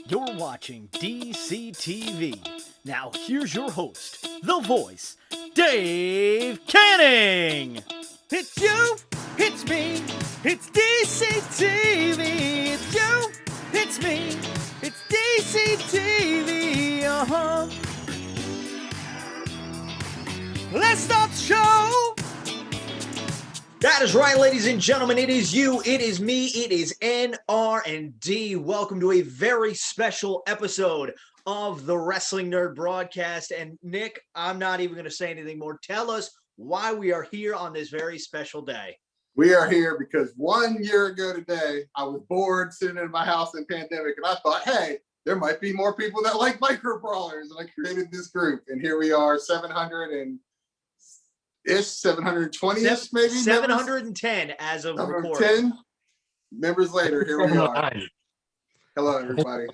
You're watching DCTV. Now here's your host, the voice, Dave Canning. It's you, it's me, it's DCTV. It's you, it's me, it's DCTV. Let's start the show. That is right, ladies and gentlemen. It is you, it is me, it is NRD. Welcome to a very special episode of the Wrestling Nerd broadcast. And Nick, I'm not even going to say anything more. Tell us why we are here on this very special day. We are here because 1 year ago today, I was bored sitting in my house in pandemic, and I thought, hey, there might be more people that like Micro Brawlers, and I created this group. And here we are, 720-ish, maybe? 710 as of recording. 10 members later, here we are. Hello, everybody.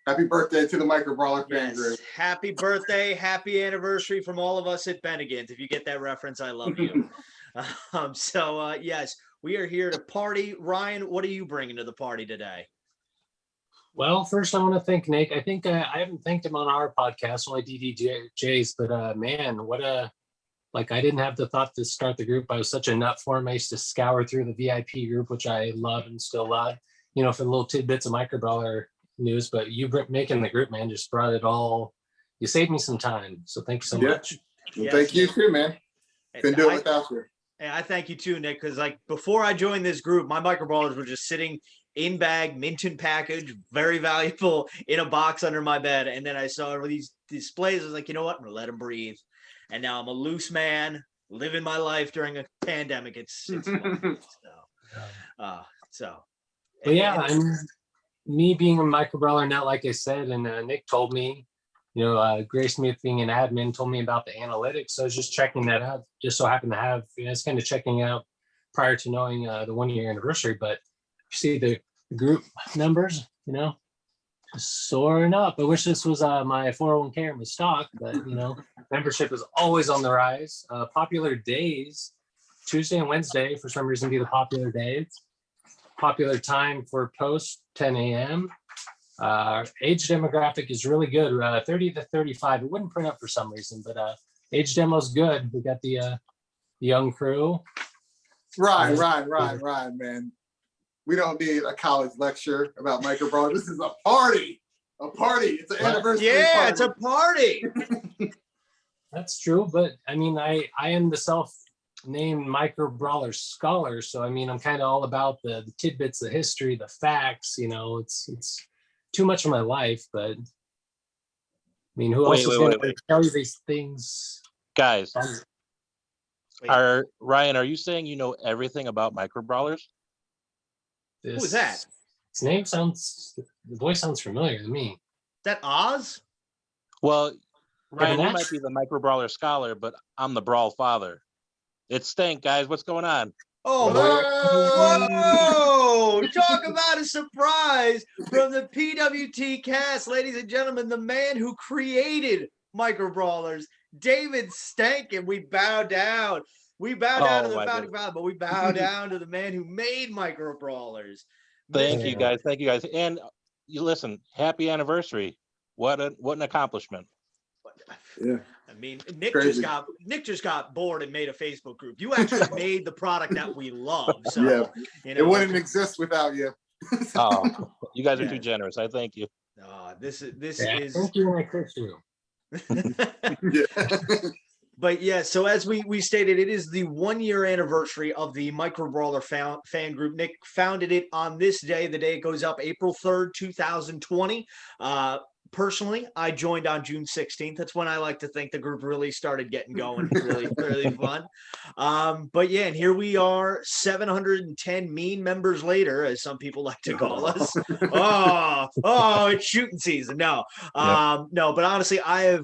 Happy birthday to the Micro Brawler Fan Group. Happy birthday, happy anniversary from all of us at Bennigan's. If you get that reference, I love you. Yes, we are here to party. Ryan, what are you bringing to the party today? Well, first I want to thank Nick. I think I haven't thanked him on our podcast, only DDJs, but man, I didn't have the thought to start the group. I was such a nut for him. I used to scour through the VIP group, which I love and still love, for the little tidbits of Micro Brawler news, but you making the group, man, just brought it all. You saved me some time. So thank you so much. Well, yes, thank you too, man. Couldn't do it without you. And I thank you too, Nick, because before I joined this group, my Micro Brawlers were just sitting in bag, mint and package, very valuable, in a box under my bed. And then I saw these displays. I was like, you know what? I'm going to let them breathe. And now I'm a loose man, living my life during a pandemic. It's fun. But yeah, me being a Micro Brawler now, like I said, and Nick told me, graced me with being an admin, told me about the analytics. So I was just checking that out. Just so happened to have, it's kind of checking out prior to knowing the 1 year anniversary. But you see the group numbers, just soaring up. I wish this was my 401k or my stock, but membership is always on the rise. Popular days, Tuesday and Wednesday, for some reason, be the popular days. Popular time for post 10 a.m. Age demographic is really good, 30 to 35. It wouldn't print up for some reason, but age demo's good. We got the young crew. Right, man. We don't need a college lecture about Micro Brawler. This is a party. It's an anniversary party. Yeah, it's a party. That's true, but I am the self-named Micro Brawler scholar, so I'm kind of all about the tidbits, the history, the facts. It's too much of my life, but who else is going to tell you these things? Guys, Ryan, are you saying you know everything about Micro Brawlers? Who is that? The voice sounds familiar to me. Is that Oz? Well, Ryan, you might be the Micro Brawler scholar, but I'm the Brawl father. It's Stank, guys. What's going on? Oh, whoa! Talk about a surprise from the PWT Cast, ladies and gentlemen. The man who created Micro Brawlers, David Stenken. We bow down. We bow down to the founding father, but we bow down to the man who made Micro Brawlers. Thank you, guys. And you listen, happy anniversary. What an accomplishment. Yeah. Nick just got bored and made a Facebook group. You actually made the product that we love. So yeah, it wouldn't exist without you. Oh, you guys are too generous. I thank you. This is. Thank you, and I curse you. But yeah, so as we stated, it is the 1 year anniversary of the Micro Brawler fan group. Nick founded it on this day. The day it goes up, April 3rd, 2020. Personally, I joined on June 16th. That's when I like to think the group really started getting going. Really fun. But yeah, and here we are, 710 mean members later, as some people like to call us. Oh, it's shooting season. No, but honestly, I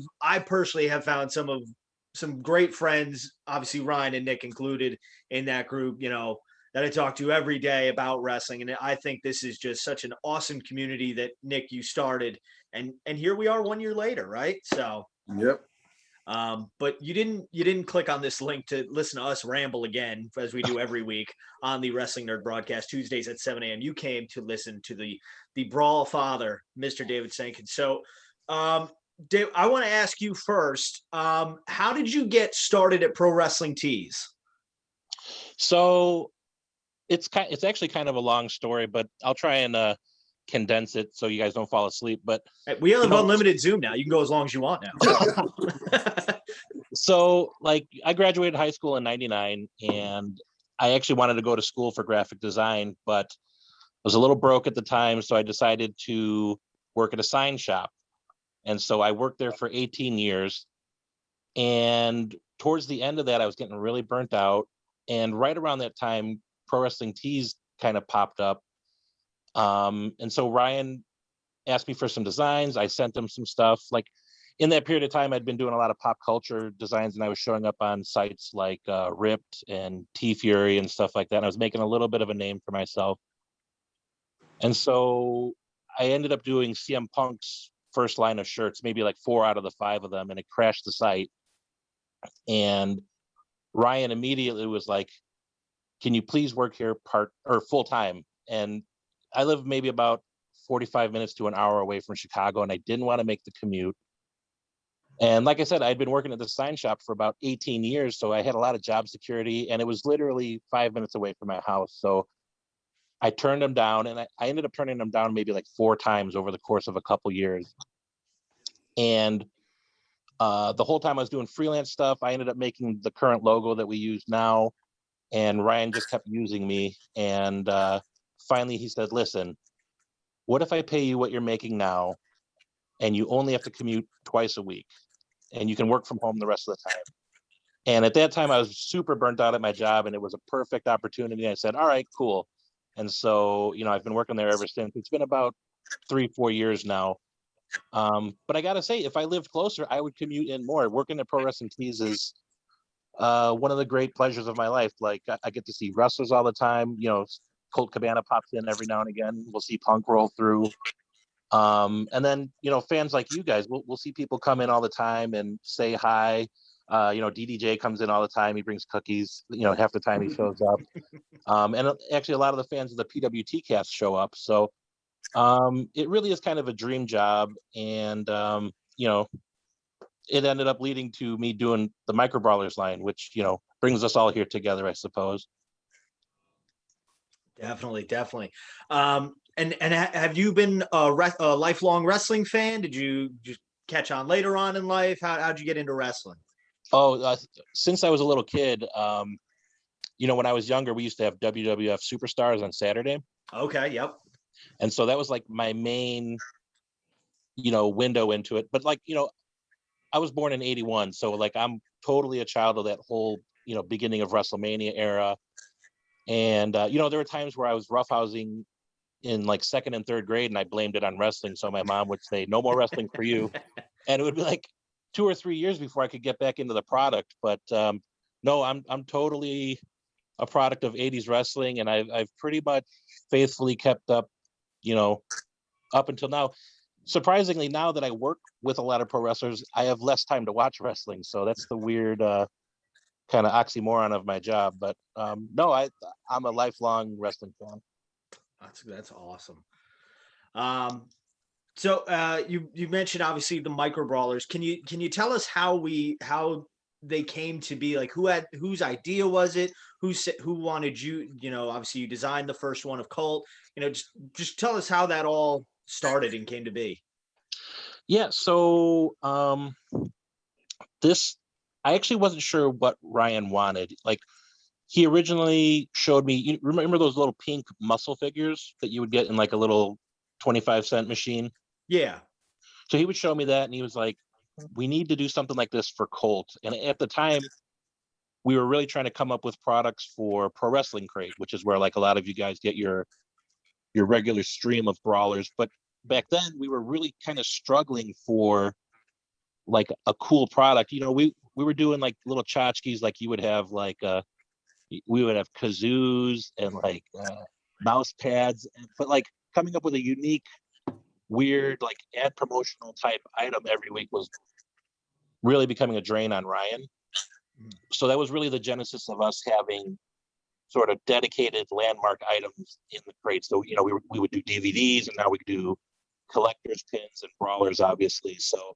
personally have found some great friends, obviously Ryan and Nick included in that group, that I talk to every day about wrestling. And I think this is just such an awesome community that, Nick, you started. And here we are 1 year later, right? So yep. But you didn't click on this link to listen to us ramble again, as we do every week on the Wrestling Nerd broadcast Tuesdays at 7 a.m. You came to listen to the Brawl Father, Mr. David Stenken. So, Dave, I want to ask you first, how did you get started at Pro Wrestling Tees? So it's actually kind of a long story, but I'll try and condense it so you guys don't fall asleep. But We have unlimited Zoom now. You can go as long as you want now. So like I graduated high school in 99 and I actually wanted to go to school for graphic design, but I was a little broke at the time. So I decided to work at a sign shop. And so I worked there for 18 years. And towards the end of that, I was getting really burnt out. And right around that time, Pro Wrestling Tees kind of popped up. And so Ryan asked me for some designs. I sent him some stuff. Like in that period of time, I'd been doing a lot of pop culture designs and I was showing up on sites like Ripped and T-Fury and stuff like that. And I was making a little bit of a name for myself. And so I ended up doing CM Punk's first line of shirts, maybe like 4 out of the 5 of them, and it crashed the site. And Ryan immediately was like, can you please work here full time? And I live maybe about 45 minutes to an hour away from Chicago, and I didn't want to make the commute. And like I said, I'd been working at the sign shop for about 18 years, so I had a lot of job security, and it was literally 5 minutes away from my house. So I turned them down, and I ended up turning them down maybe like 4 times over the course of a couple years. And the whole time I was doing freelance stuff, I ended up making the current logo that we use now. And Ryan just kept using me. And finally he said, listen, what if I pay you what you're making now and you only have to commute twice a week and you can work from home the rest of the time? And at that time I was super burnt out at my job and it was a perfect opportunity. I said, all right, cool. And so, I've been working there ever since. It's been about 3-4 years now. But I gotta say, if I lived closer, I would commute in more. Working at Pro Wrestling Tees is one of the great pleasures of my life. Like I get to see wrestlers all the time. Colt Cabana pops in every now and again. We'll see Punk roll through. And then, fans like you guys, we'll see people come in all the time and say hi. DDJ comes in all the time. He brings cookies, half the time he shows up. And actually a lot of the fans of the PWT Cast show up. So it really is kind of a dream job. And, it ended up leading to me doing the Micro Brawlers line, which, brings us all here together, I suppose. Definitely. And have you been a lifelong wrestling fan? Did you just catch on later on in life? How'd you get into wrestling? Oh, since I was a little kid, when I was younger, we used to have WWF Superstars on Saturday. Okay, yep. And so that was like my main, window into it. But I was born in 81. So like, I'm totally a child of that whole, beginning of WrestleMania era. And, there were times where I was roughhousing in like 2nd and 3rd grade and I blamed it on wrestling. So my mom would say, no more wrestling for you. And it would be like 2 or 3 years before I could get back into the product. But no, I'm totally a product of 80s wrestling. And I've pretty much faithfully kept up, up until now. Surprisingly, now that I work with a lot of pro wrestlers, I have less time to watch wrestling. So that's the weird kind of oxymoron of my job. But no, I'm a lifelong wrestling fan. That's awesome. So you mentioned obviously the Micro Brawlers. Can you tell us how they came to be? Like whose idea was it? Who wanted you? Obviously you designed the first one of Colt. Just tell us how that all started and came to be. Yeah. So I actually wasn't sure what Ryan wanted. Like he originally showed me, you remember those little pink muscle figures that you would get in like a little 25-cent machine? Yeah. So he would show me that and he was like, we need to do something like this for Colt. And at the time we were really trying to come up with products for Pro Wrestling Crate, which is where like a lot of you guys get your regular stream of brawlers. But back then we were really kind of struggling for like a cool product. We were doing like little tchotchkes, like you would have like we would have kazoos and like mouse pads, but like coming up with a unique, weird, like ad promotional type item every week was really becoming a drain on Ryan. So that was really the genesis of us having sort of dedicated landmark items in the crate. So, you know, we would do DVDs, and now we do collector's pins and brawlers, obviously. So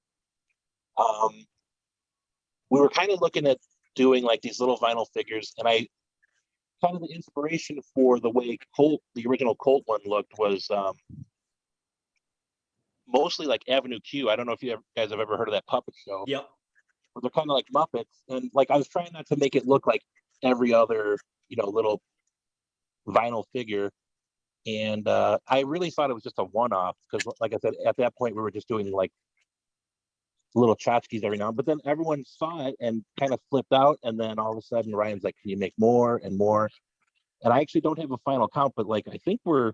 we were kind of looking at doing like these little vinyl figures, and I kind of the inspiration for the way Colt, the original Colt one looked, was mostly like Avenue Q. I don't know if you guys have ever heard of that puppet show. Yep. But they're kind of like Muppets, and like I was trying not to make it look like every other, you know, little vinyl figure. And I really thought it was just a one-off because, like I said, at that point we were just doing like little tchotchkes every now and then. But then everyone saw it and kind of flipped out, and then all of a sudden Ryan's like, "Can you make more and more?" And I actually don't have a final count, but like I think we're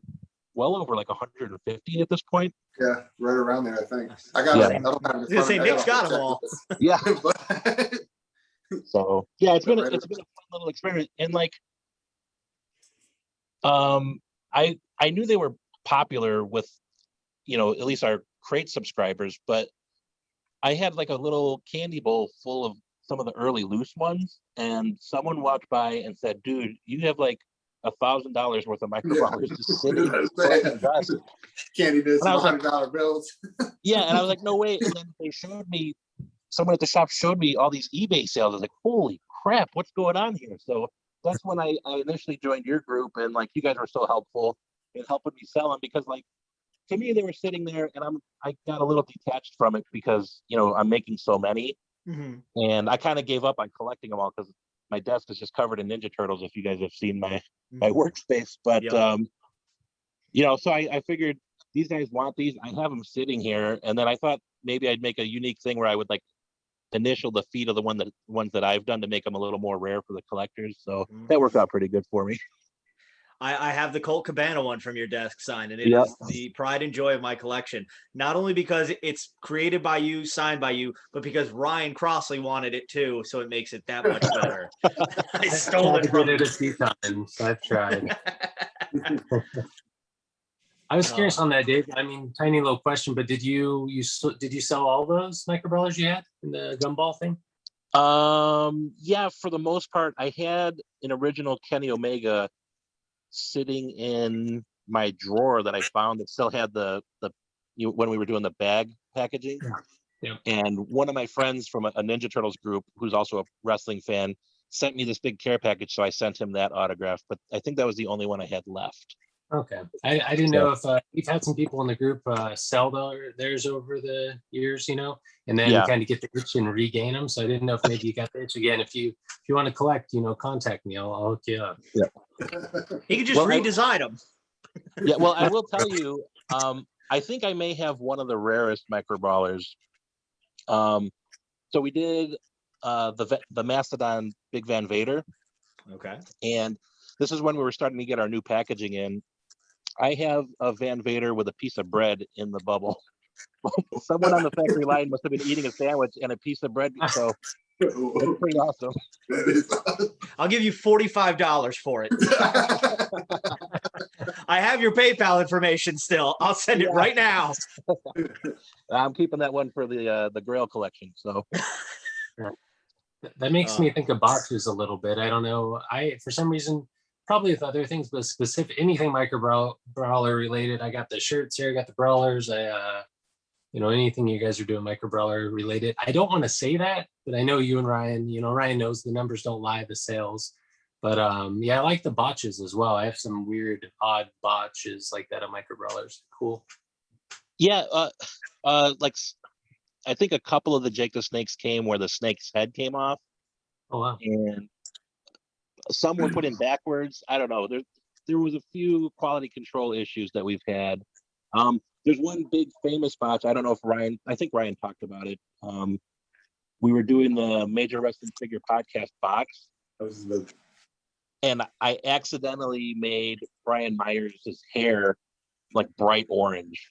well over like 150 at this point. Yeah, right around there, I think. I got. Yeah. I don't have it in I was gonna front say of me. I Nick's gotta got them all. check Yeah. this. So yeah, it's been a fun little experiment, and like I knew they were popular with, you know, at least our crate subscribers, but I had like a little candy bowl full of some of the early loose ones, and someone walked by and said, "Dude, you have like $1,000 worth of Micro Brawlers just sitting in the fucking dust." Candy did And I some was like, $100 bills. yeah, and I was like, no way. And then they showed me, someone at the shop showed me all these eBay sales. I was like, holy crap, what's going on here? So that's when I initially joined your group, and like you guys were so helpful in helping me sell them, because like to me they were sitting there, and I got a little detached from it because, you know, I'm making so many, and I kind of gave up on collecting them all because my desk is just covered in Ninja Turtles, if you guys have seen my workspace. But you know, so I figured these guys want these. I have them sitting here, and then I thought maybe I'd make a unique thing where I would like initial the feet of the ones that I've done to make them a little more rare for the collectors. So that worked out pretty good for me. I have the Colt Cabana one from your desk signed, and it is the pride and joy of my collection. Not only because it's created by you, signed by you, but because Ryan Crossley wanted it too, so it makes it that much better. I stole it from it a few times. I've tried. I was curious on that, Dave. I mean, tiny little question, but did you sell all those Micro Brawlers you had in the gumball thing? Yeah, for the most part. I had an original Kenny Omega sitting in my drawer that I found that still had the when we were doing the bag packaging. Yeah. And one of my friends from a Ninja Turtles group, who's also a wrestling fan, sent me this big care package, so I sent him that autograph. But I think that was the only one I had left. Okay, I didn't know if we've had some people in the group sell theirs over the years, you know, and then kind of get the itch and regain them. So I didn't know if maybe you got the itch again. If you want to collect, you know, contact me. I'll hook you up. Yeah, he can just redesign them. Yeah, well, I will tell you, I think I may have one of the rarest Micro Brawlers. So we did the Mastodon Big Van Vader. Okay, and this is when we were starting to get our new packaging in. I have a Van Vader with a piece of bread in the bubble. Someone on the factory line must have been eating a sandwich and a piece of bread. So that's pretty awesome. I'll give you $45 for it. I have your PayPal information still. I'll send it right now. I'm keeping that one for the Grail collection. So that makes me think of boxes a little bit. I don't know. For some reason, probably with other things, but specific anything Micro Brawler related. I got the shirts here. I got the brawlers. You know, anything you guys are doing Micro Brawler related. I don't want to say that, but I know you and Ryan. You know, Ryan knows the numbers don't lie, the sales. But yeah, I like the botches as well. I have some weird, odd botches like that on Micro Brawlers. Cool. Yeah, like I think a couple of the Jake the Snakes came where the snake's head came off. Oh wow. And some were put in backwards. I don't know. There was a few quality control issues that we've had. There's one big famous botch. I don't know if I think Ryan talked about it. We were doing the Major Wrestling Figure Podcast box. And I accidentally made Brian Myers' hair like bright orange.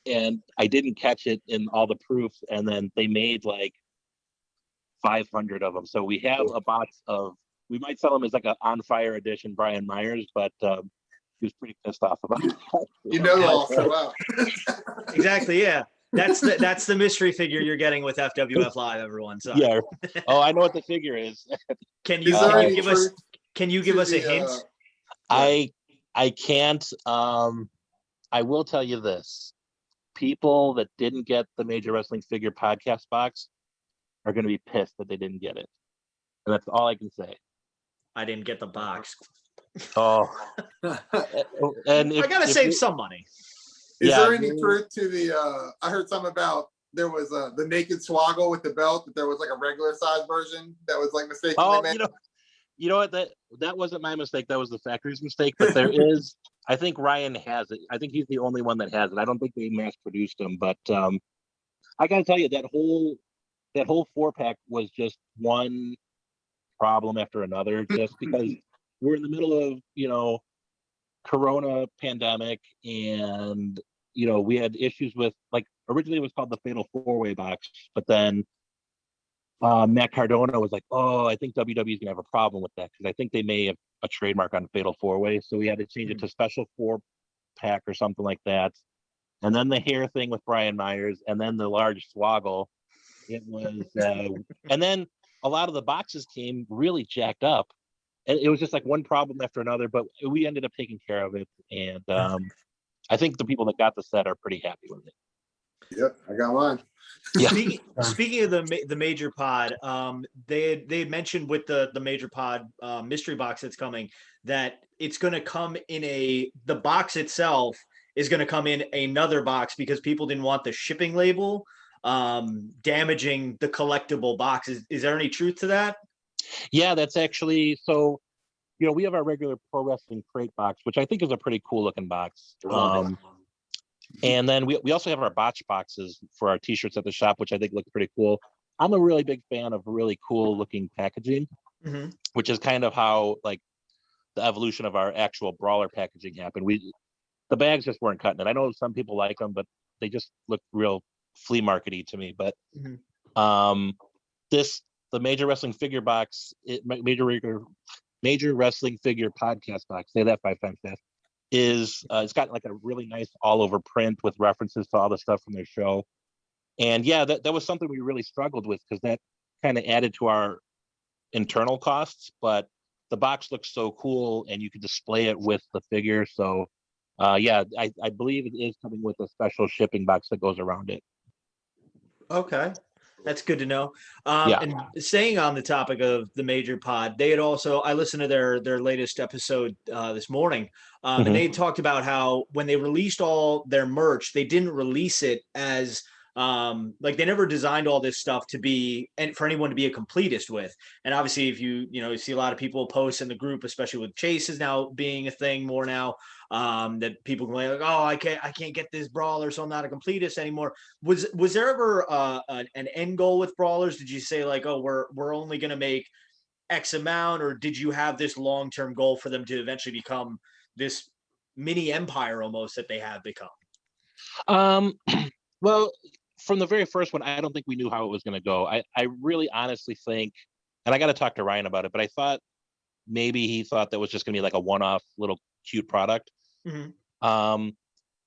And I didn't catch it in all the proofs. And then they made like 500 of them. So we have a box of, we might sell them as like an on fire edition Brian Myers, but he was pretty pissed off about it. You know, also, wow. Exactly, yeah. That's the mystery figure you're getting with FWF Live, everyone. Sorry. Yeah. Oh, I know what the figure is. Can Is you there any give us truth a to hint? I can't. I will tell you this: people that didn't get the Major Wrestling Figure podcast box are going to be pissed that they didn't get it. And that's all I can say. I didn't get the box. Oh, and I gotta save some money. Is there any truth to the? I heard something about there was the naked swoggle with the belt. That there was like a regular size version that was like mistakenly made. You know what? That wasn't my mistake. That was the factory's mistake. But there is. I think Ryan has it. I think he's the only one that has it. I don't think they mass produced them. But I gotta tell you that whole 4-pack was just one problem after another. Just because we're in the middle of Corona pandemic, and we had issues with, like, originally it was called the Fatal 4-Way box, but then Matt Cardona was like, oh, I think WWE is gonna have a problem with that because I think they may have a trademark on Fatal 4-Way, so we had to change it to Special 4-pack or something like that. And then the hair thing with Brian Myers, and then the large swoggle. It was, and then a lot of the boxes came really jacked up. And it was just like one problem after another, but we ended up taking care of it. And I think the people that got the set are pretty happy with it. Yep, I got mine. Yeah. Speaking of the Major Pod, they had mentioned with the Major Pod mystery box that's coming that it's going to come in the box itself is going to come in another box because people didn't want the shipping label damaging the collectible box. Is there any truth to that? Yeah, that's actually, so we have our regular Pro Wrestling crate box, which I think is a pretty cool looking box. And then we also have our botch boxes for our t-shirts at the shop, which I think look pretty cool. I'm a really big fan of really cool looking packaging, which is kind of how like the evolution of our actual brawler packaging happened. The bags just weren't cutting it. I know some people like them, but they just look real flea markety to me. But the Major Wrestling Figure box, Major Wrestling Figure podcast box, say that 5 times fast, is it's got like a really nice all over print with references to all the stuff from their show. And yeah, that was something we really struggled with because that kind of added to our internal costs, but the box looks so cool and you could display it with the figure. So yeah, I believe it is coming with a special shipping box that goes around it. Okay. That's good to know. Yeah. And staying on the topic of the Major Pod, they had also, I listened to their latest episode this morning, and they talked about how when they released all their merch, they didn't release it as like they never designed all this stuff to be and for anyone to be a completist with. And obviously, if you see a lot of people post in the group, especially with chases now being a thing more now, that people going like, oh, I can't get this brawler, so I'm not a completist anymore. Was there ever an end goal with brawlers? Did you say like, oh, we're only going to make X amount, or did you have this long-term goal for them to eventually become this mini empire almost that they have become? Well, from the very first one, I don't think we knew how it was going to go. I really honestly think, and I got to talk to Ryan about it, but I thought maybe he thought that was just going to be like a one-off little cute product.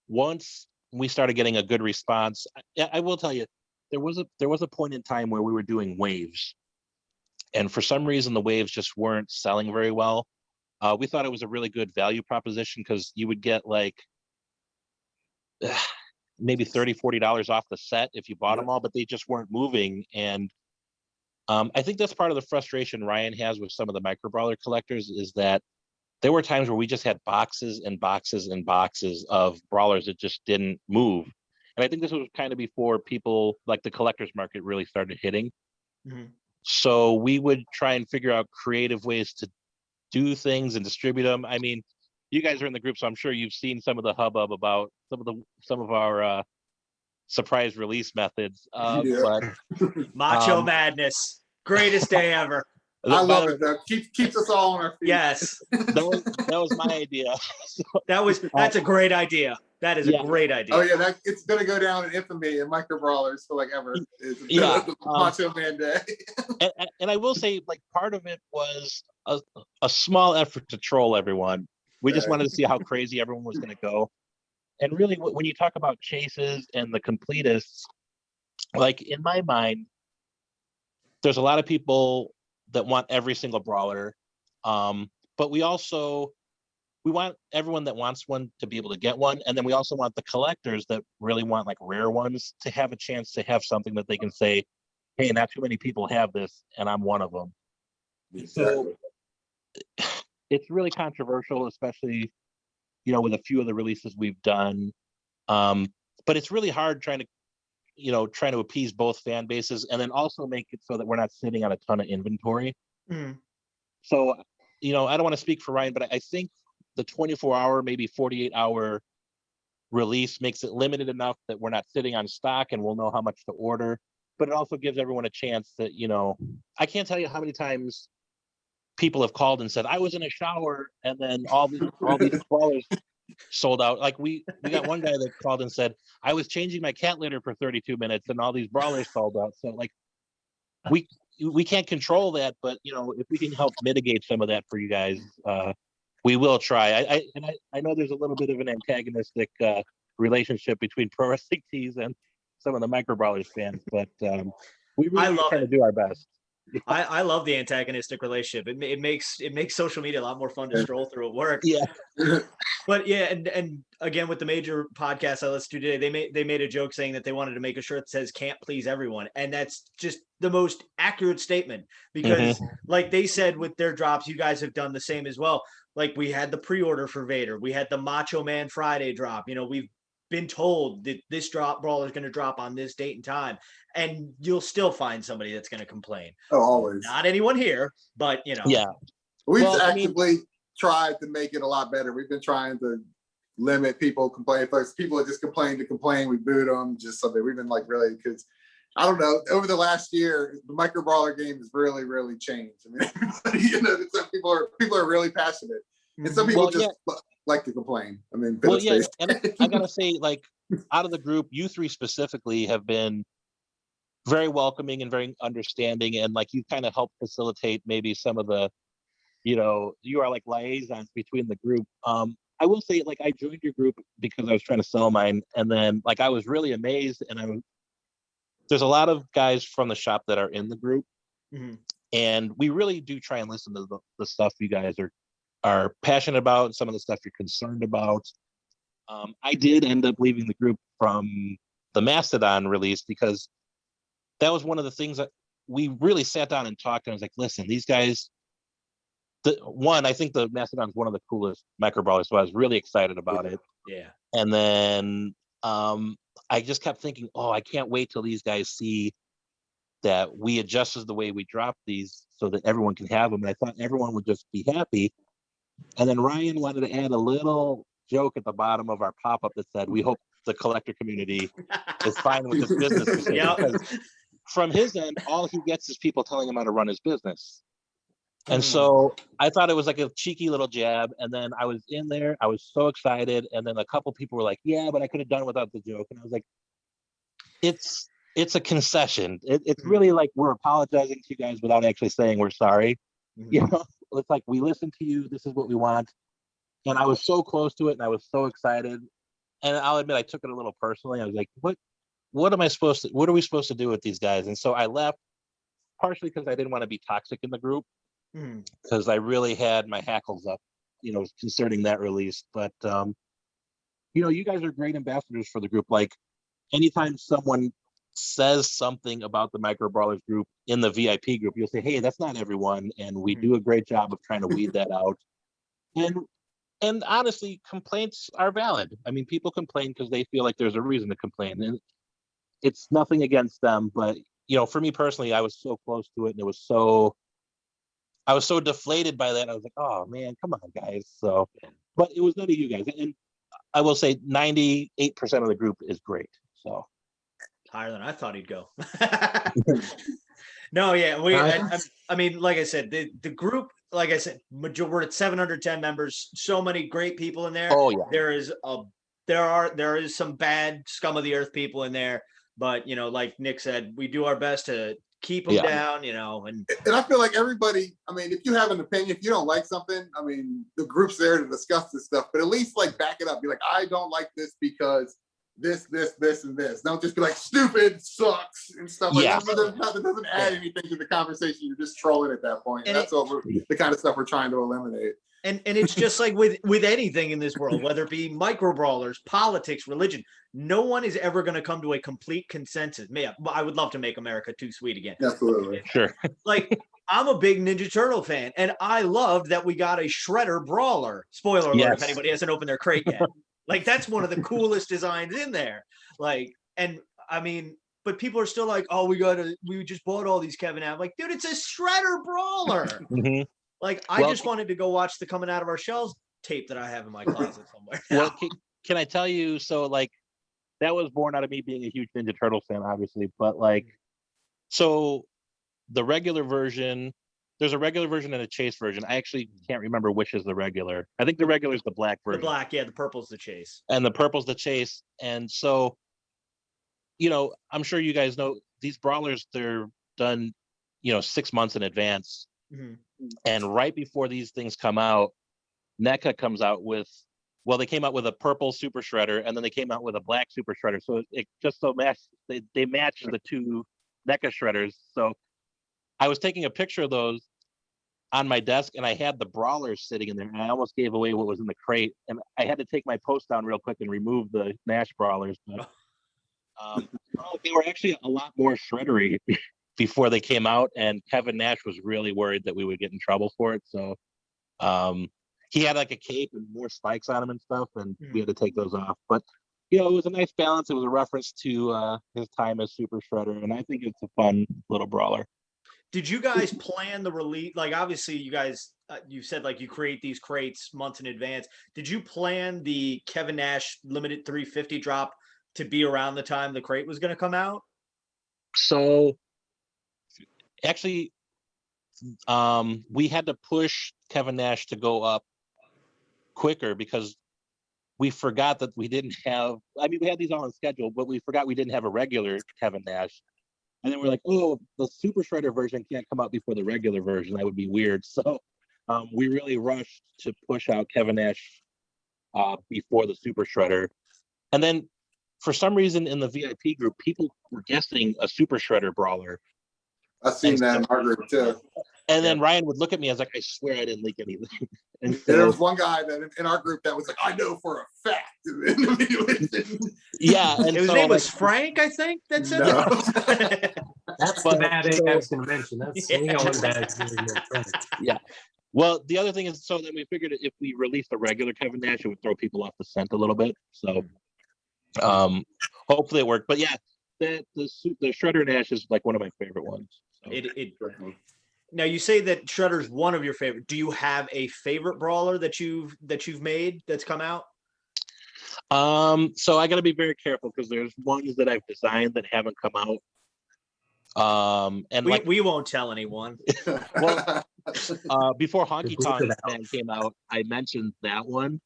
Once we started getting a good response, I will tell you, there was a point in time where we were doing waves, and for some reason the waves just weren't selling very well. We thought it was a really good value proposition because you would get like maybe $30-$40 off the set if you bought them all, but they just weren't moving. And I think that's part of the frustration Ryan has with some of the Micro Brawler collectors is that there were times where we just had boxes and boxes and boxes of brawlers that just didn't move. And I think this was kind of before people like the collectors market really started hitting. So we would try and figure out creative ways to do things and distribute them. I mean, you guys are in the group, so I'm sure you've seen some of the hubbub about some of our surprise release methods. But Macho Madness, greatest day ever. I love it though. Keeps us all on our feet. Yes, that was my idea. That's a great idea. That is a great idea. Oh yeah, it's gonna go down in infamy in Micro Brawlers for like ever. Macho Man Day. and I will say, like, part of it was a small effort to troll everyone. We just wanted to see how crazy everyone was going to go. And really, when you talk about chases and the completists, like in my mind, there's a lot of people that want every single brawler, but we want everyone that wants one to be able to get one, and then we also want the collectors that really want like rare ones to have a chance to have something that they can say, hey, not too many people have this, and I'm one of them. Exactly. So it's really controversial, especially, you know, with a few of the releases we've done. But it's really hard trying to appease both fan bases and then also make it so that we're not sitting on a ton of inventory. Mm. So, you know, I don't want to speak for Ryan, but I think the 24-hour, maybe 48-hour release makes it limited enough that we're not sitting on stock and we'll know how much to order. But it also gives everyone a chance that, you know, I can't tell you how many times people have called and said, I was in a shower and then all these brawlers sold out. Like we got one guy that called and said, I was changing my cat litter for 32 minutes and all these brawlers sold out. So like we can't control that, but you know, if we can help mitigate some of that for you guys, we will try. I know there's a little bit of an antagonistic relationship between Pro Wrestling Tees and some of the Micro Brawlers fans, but we really are trying to do our best. I love the antagonistic relationship. It makes social media a lot more fun to stroll through at work. Yeah. But yeah, and again with the major podcasts I listened to today, they made a joke saying that they wanted to make a shirt that says "Can't please everyone," and that's just the most accurate statement because, like they said with their drops, you guys have done the same as well. Like we had the pre-order for Vader, we had the Macho Man Friday drop. You know, we've been told that this brawler is going to drop on this date and time, and you'll still find somebody that's going to complain. Oh, always. Not anyone here, but you know. Yeah. We've actively tried to make it a lot better. We've been trying to limit people complaining. First, people that just complain to complain, we boot them just so that we've been like really, because I don't know, over the last year, the Micro Brawler game has really, really changed. I mean, you know, some people are really passionate, and some people like to complain. I mean, and I gotta say, like, out of the group, you three specifically have been very welcoming and very understanding, and like you kind of help facilitate maybe some of the, you know, you are like liaisons between the group. I will say, like, I joined your group because I was trying to sell mine, and then like I was really amazed, and there's a lot of guys from the shop that are in the group, and we really do try and listen to the stuff you guys are passionate about, some of the stuff you're concerned about. I did end up leaving the group from the Mastodon release because that was one of the things that we really sat down and talked, and I was like, listen, these guys, I think the Mastodon is one of the coolest Micro Brawlers, so I was really excited about it. Yeah. And then I just kept thinking, oh, I can't wait till these guys see that we adjusted the way we drop these so that everyone can have them. And I thought everyone would just be happy. And then Ryan wanted to add a little joke at the bottom of our pop-up that said, we hope the collector community is fine with this business decision. Because from his end, all he gets is people telling him how to run his business. And so I thought it was like a cheeky little jab. And then I was in there, I was so excited. And then a couple people were like, yeah, but I could have done without the joke. And I was like, it's a concession. It's really like we're apologizing to you guys without actually saying we're sorry. You know, it's like, we listen to you. This is what we want. And I was so close to it, and I was so excited. And I'll admit, I took it a little personally. I was like, what are we supposed to do with these guys? And so I left, partially because I didn't want to be toxic in the group, because I really had my hackles up, you know, concerning that release. But you know, you guys are great ambassadors for the group. Like, anytime someone says something about the Micro Brawlers group in the VIP group, you'll say, hey, that's not everyone, and we do a great job of trying to weed that out. And honestly, complaints are valid. I mean, people complain because they feel like there's a reason to complain, and it's nothing against them. But you know, for me personally, I was so close to it, and I was so deflated by that. I was like, oh man, come on, guys. So, but it was none of you guys, and I will say 98% of the group is great. So higher than I thought he'd go. No, yeah, I mean, like I said, the group, like I said, we're at 710 members. So many great people in there. Oh yeah, there is some bad scum of the earth people in there, but you know, like Nick said, we do our best to keep them down, you know. And I feel like everybody, I mean, if you have an opinion, if you don't like something, I mean, the group's there to discuss this stuff, but at least like back it up. Be like, I don't like this because this, and this. Don't just be like, stupid, sucks, and stuff like that. That doesn't add anything to the conversation. You're just trolling at that point. And that's the kind of stuff we're trying to eliminate. And it's just like with anything in this world, whether it be micro brawlers, politics, religion, no one is ever going to come to a complete consensus. I would love to make America too sweet again. Absolutely. Sure. Like, I'm a big Ninja Turtle fan, and I loved that we got a Shredder Brawler. Spoiler alert, if anybody hasn't opened their crate yet. Like, that's one of the coolest designs in there. Like, and I mean, but people are still like, oh, we just bought all these Kevin Nash. Like, dude, it's a Shredder Brawler. Like, I just wanted to go watch the Coming Out of Our Shells tape that I have in my closet somewhere. Well, can I tell you, so like, that was born out of me being a huge Ninja Turtle fan, obviously, but like, so the regular version, there's a regular version and a chase version. I actually can't remember which is the regular. I think the regular is the black version. The black, yeah, the purple's the chase. And the purple's the chase. And so, you know, I'm sure you guys know these brawlers, they're done, 6 months in advance. And right before these things come out, NECA comes out with, well, they came out with a purple Super Shredder, and then they came out with a black Super Shredder. So it just so matched, they matched the two NECA shredders. So I was taking a picture of those on my desk, and I had the brawlers sitting in there, and I almost gave away what was in the crate. And I had to take my post down real quick and remove the Nash brawlers. But they were actually a lot more shreddery before they came out, and Kevin Nash was really worried that we would get in trouble for it. So he had like a cape and more spikes on him and stuff, and we had to take those off. But it was a nice balance. It was a reference to his time as Super Shredder, and I think it's a fun little brawler. Did you guys plan the release? Like, obviously, you guys, you said like you create these crates months in advance. Did you plan the Kevin Nash limited 350 drop to be around the time the crate was going to come out? So, actually, we had to push Kevin Nash to go up quicker because we forgot that we didn't have, we had these all on schedule, but we forgot we didn't have a regular Kevin Nash. And then we're like, oh, the Super Shredder version can't come out before the regular version. That would be weird. So we really rushed to push out Kevin Nash before the Super Shredder. And then for some reason in the VIP group, people were guessing a Super Shredder brawler. I've seen that in our group too. And then Ryan would look at me. I was like, I swear I didn't leak anything. And so, there was one guy that in our group that was like, I know for a fact. Yeah. And his name was Frank, I think. That's it. No. That's the bad egg I was going to mention. That's one bad. Yeah. Well, the other thing is, so then we figured if we released a regular Kevin Nash, it would throw people off the scent a little bit. So hopefully it worked. But yeah, the Shredder Nash is like one of my favorite ones. So. Now, you say that Shredder's one of your favorite. Do you have a favorite brawler that you've made that's come out? So I got to be very careful because there's ones that I've designed that haven't come out. And we won't tell anyone. Well, before Honky Tonk Man came out, I mentioned that one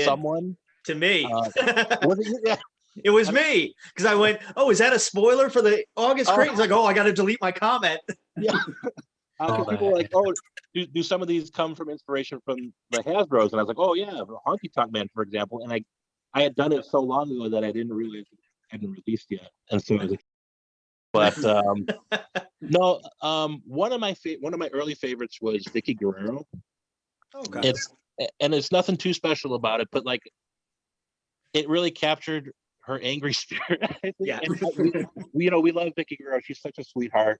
someone. To me. Was it you? Yeah. It was me, because I went, oh, is that a spoiler for the August crate? He's like, oh, I got to delete my comment. Yeah. People were like, oh, do some of these come from inspiration from the Hasbros? And I was like, oh yeah, Honky Tonk Man, for example. And I had done it so long ago that I didn't realize it hadn't released yet. And so I was like, but no, one of my early favorites was Vicky Guerrero. Okay. It's nothing too special about it, but like it really captured her angry spirit. I think. Yeah. And we love Vicky Guerrero. She's such a sweetheart.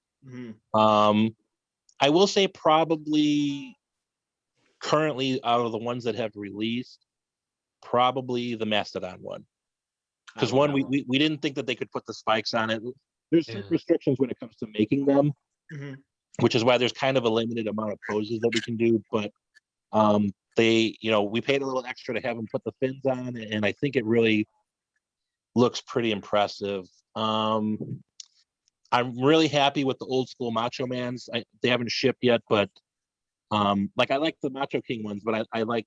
I will say probably currently out of the ones that have released, probably the Mastodon one. Because we didn't think that they could put the spikes on it. There's some restrictions when it comes to making them, which is why there's kind of a limited amount of poses that we can do. But we paid a little extra to have them put the fins on, and I think it really looks pretty impressive. I'm really happy with the old school Macho Mans. They haven't shipped yet, but I like the Macho King ones, but I like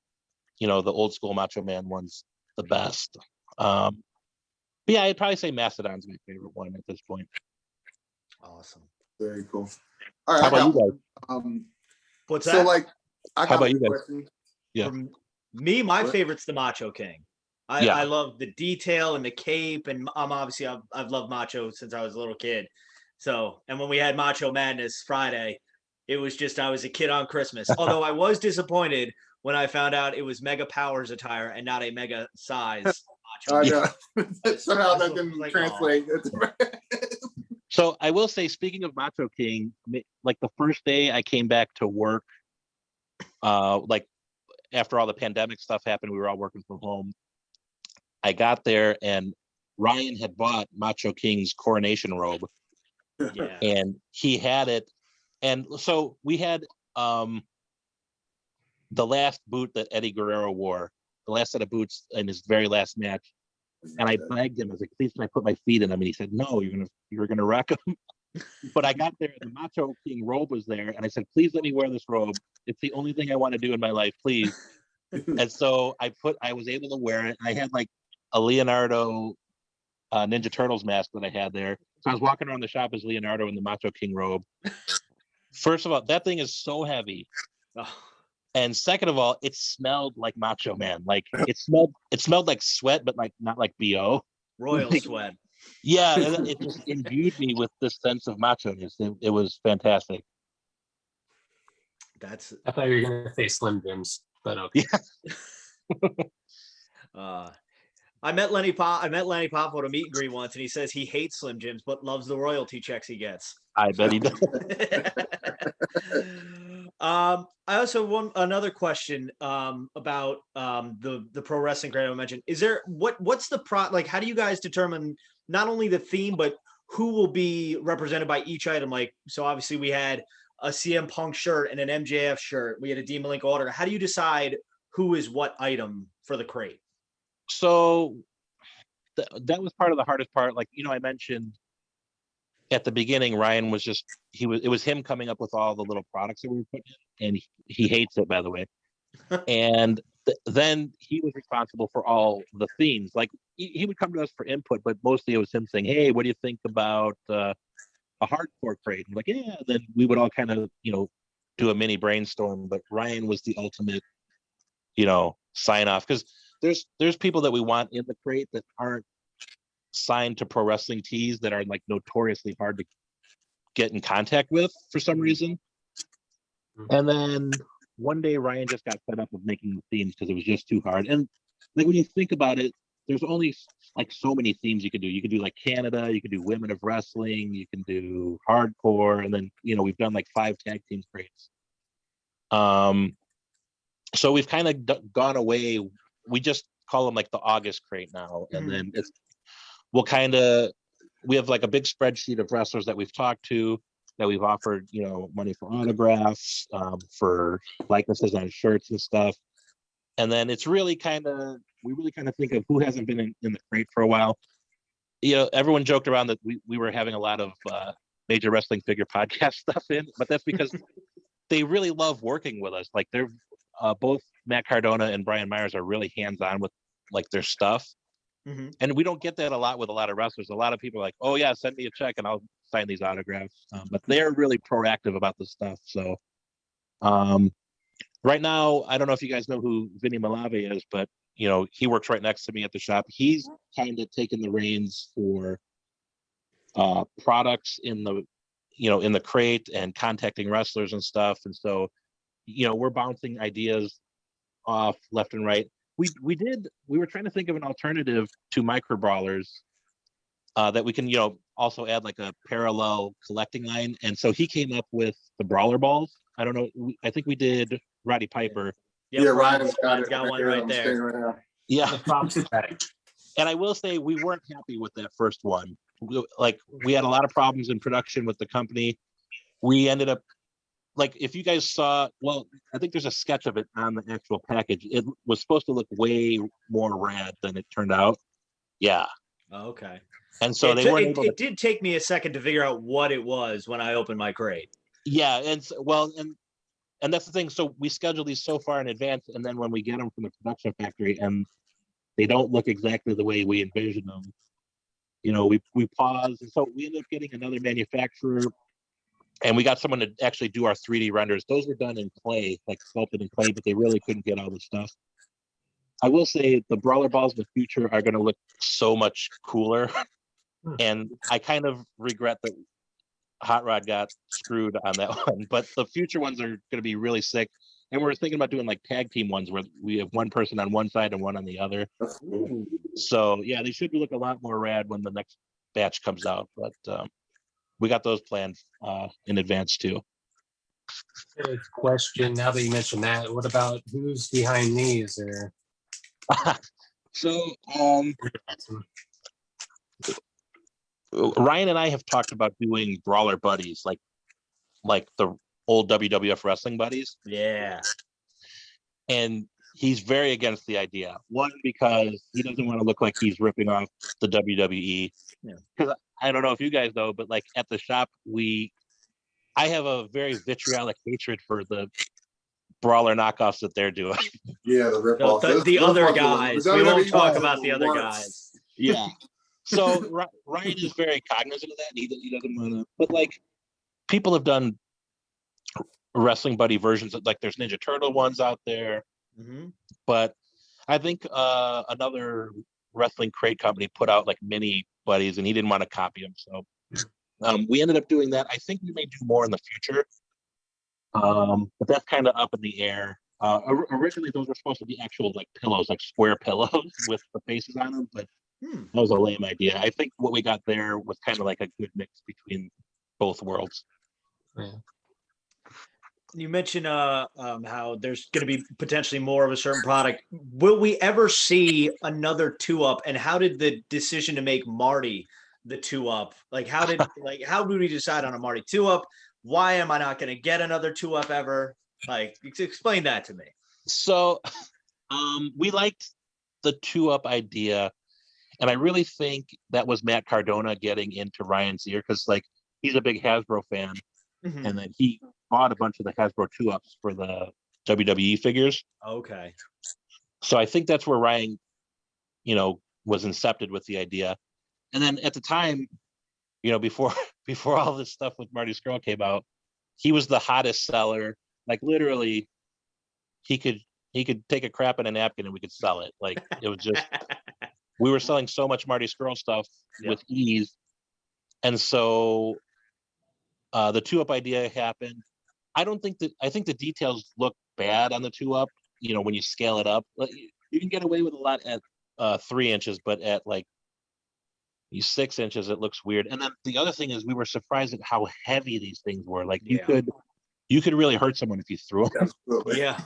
the old school Macho Man ones the best. But yeah, I'd probably say Mastodon's my favorite one at this point. Awesome. Very cool. All right. How I about you got guys? one. What's So that? like, I How got about you a guys? question. Yeah. For me, my What? favorite's the Macho King. Yeah. I love the detail and the cape, and I've loved Macho since I was a little kid. So, and when we had Macho Madness Friday, it was just I was a kid on Christmas. Although I was disappointed when I found out it was Mega Powers attire and not a Mega size Macho. I Man. know. Somehow that was didn't like, translate. So I will say, speaking of Macho King, like the first day I came back to work, like after all the pandemic stuff happened, we were all working from home. I got there and Ryan had bought Macho King's coronation robe, Yeah. and he had it. And so we had the last boot that Eddie Guerrero wore, the last set of boots in his very last match. And I begged him, I was like, please can I put my feet in them? And he said, no, you're gonna wreck them. But I got there and the Macho King robe was there, and I said, please let me wear this robe. It's the only thing I want to do in my life, please. And so I was able to wear it. I had like a Leonardo Ninja Turtles mask that I had there. So I was walking around the shop as Leonardo in the Macho King robe. First of all, that thing is so heavy. Oh, And second of all, it smelled like Macho Man. Like it smelled like sweat, but like not like BO. royal Like, sweat. yeah, and it just imbued me with this sense of macho-ness. It was fantastic. That's I thought you were gonna say Slim Jims, but okay. I met Lenny Pop at a meet and greet once, and he says he hates Slim Jims but loves the royalty checks he gets. I bet he does. I also want another question about the pro wrestling crate I mentioned. Is there what's the like? How do you guys determine not only the theme but who will be represented by each item? Like, so obviously we had a CM Punk shirt and an MJF shirt. We had a Demon Link order. How do you decide who is what item for the crate? So that was part of the hardest part. Like, I mentioned at the beginning, Ryan was just it was him coming up with all the little products that we were putting in, and he hates it, by the way. And then he was responsible for all the themes. Like he would come to us for input, but mostly it was him saying, "Hey, what do you think about a hardcore crate?" And like, yeah. Then we would all kind of do a mini brainstorm. But Ryan was the ultimate sign off, because there's people that we want in the crate that aren't signed to Pro Wrestling Tees, that are like notoriously hard to get in contact with for some reason. And then one day Ryan just got fed up of making the themes because it was just too hard. And like when you think about it, there's only like so many themes you can do. You can do like Canada, you can do Women of Wrestling, you can do hardcore, and then we've done like 5 tag team crates. So we've kind of gone away. We just call them like the August crate now, and then we have like a big spreadsheet of wrestlers that we've talked to, that we've offered money for autographs, for likenesses on shirts and stuff. And then we really kind of think of who hasn't been in the crate for a while. Everyone joked around that we were having a lot of Major Wrestling Figure podcast stuff in, but that's because they really love working with us. Like they're both Matt Cardona and Brian Myers are really hands-on with like their stuff. And we don't get that a lot with a lot of wrestlers. A lot of people are like, oh yeah, send me a check and I'll sign these autographs. But they're really proactive about this stuff. So right now, I don't know if you guys know who Vinny Malave is, but he works right next to me at the shop. He's kind of taken the reins for products in the crate and contacting wrestlers and stuff. And so, we're bouncing ideas off left and right. We were trying to think of an alternative to Micro Brawlers that we can also add like a parallel collecting line. And so he came up with the Brawler Balls. I don't know, I think we did Roddy Piper. Yep, Yeah, Ryan's got one right there. Right Yeah. And I will say we weren't happy with that first one. We had a lot of problems in production with the company. We ended up, like, if you guys saw, well, I think there's a sketch of it on the actual package. It was supposed to look way more rad than it turned out. Yeah. Oh, okay. And so it did take me a second to figure out what it was when I opened my crate. Yeah, and that's the thing. So we schedule these so far in advance, and then when we get them from the production factory and they don't look exactly the way we envision them, we pause. And so we end up getting another manufacturer. And we got someone to actually do our 3D renders. Those were done in clay, like sculpted in clay, but they really couldn't get all the stuff. I will say the brawler balls in the future are going to look so much cooler. And I kind of regret that Hot Rod got screwed on that one, but the future ones are going to be really sick. And we're thinking about doing like tag team ones where we have one person on one side and one on the other. So yeah, they should look a lot more rad when the next batch comes out. But we got those planned in advance too. Good question. Now that you mentioned that, what about who's behind these? Or So Ryan and I have talked about doing brawler buddies, like the old WWF wrestling buddies. Yeah. And he's very against the idea. One, because he doesn't want to look like he's ripping off the WWE. Because I don't know if you guys know, but like at the shop, I have a very vitriolic hatred for the brawler knockoffs that they're doing. Yeah, the ripoffs. The other guys. We won't talk about the other guys. Yeah. So Ryan is very cognizant of that. He doesn't want to. But like, people have done wrestling buddy versions of, like, there's Ninja Turtle ones out there. Mm-hmm. But I think another wrestling crate company put out like mini buddies, and he didn't want to copy them. So we ended up doing that. I think we may do more in the future. But that's kind of up in the air. Originally, those were supposed to be actual like pillows, like square pillows with the faces on them, but that was a lame idea. I think what we got there was kind of like a good mix between both worlds. yeah. You mentioned how there's going to be potentially more of a certain product. Will we ever see another 2-up? And how did the decision to make Marty the 2-up? Like, how did we decide on a Marty 2-up? Why am I not going to get another 2-up ever? Like, explain that to me. So we liked the 2-up idea. And I really think that was Matt Cardona getting into Ryan's ear, because like he's a big Hasbro fan. Mm-hmm. And then he bought a bunch of the Hasbro 2-ups for the WWE figures. Okay. So I think that's where Ryan, was incepted with the idea. And then at the time, before all this stuff with Marty Scurll came out, he was the hottest seller. Like literally, he could take a crap in a napkin and we could sell it. Like it was just, we were selling so much Marty Scurll stuff with ease. And so the 2-up idea happened. I think the details look bad on the 2-up, when you scale it up. You can get away with a lot at 3 inches, but at like 6 inches, it looks weird. And then the other thing is we were surprised at how heavy these things were. Like you could really hurt someone if you threw them. Yeah.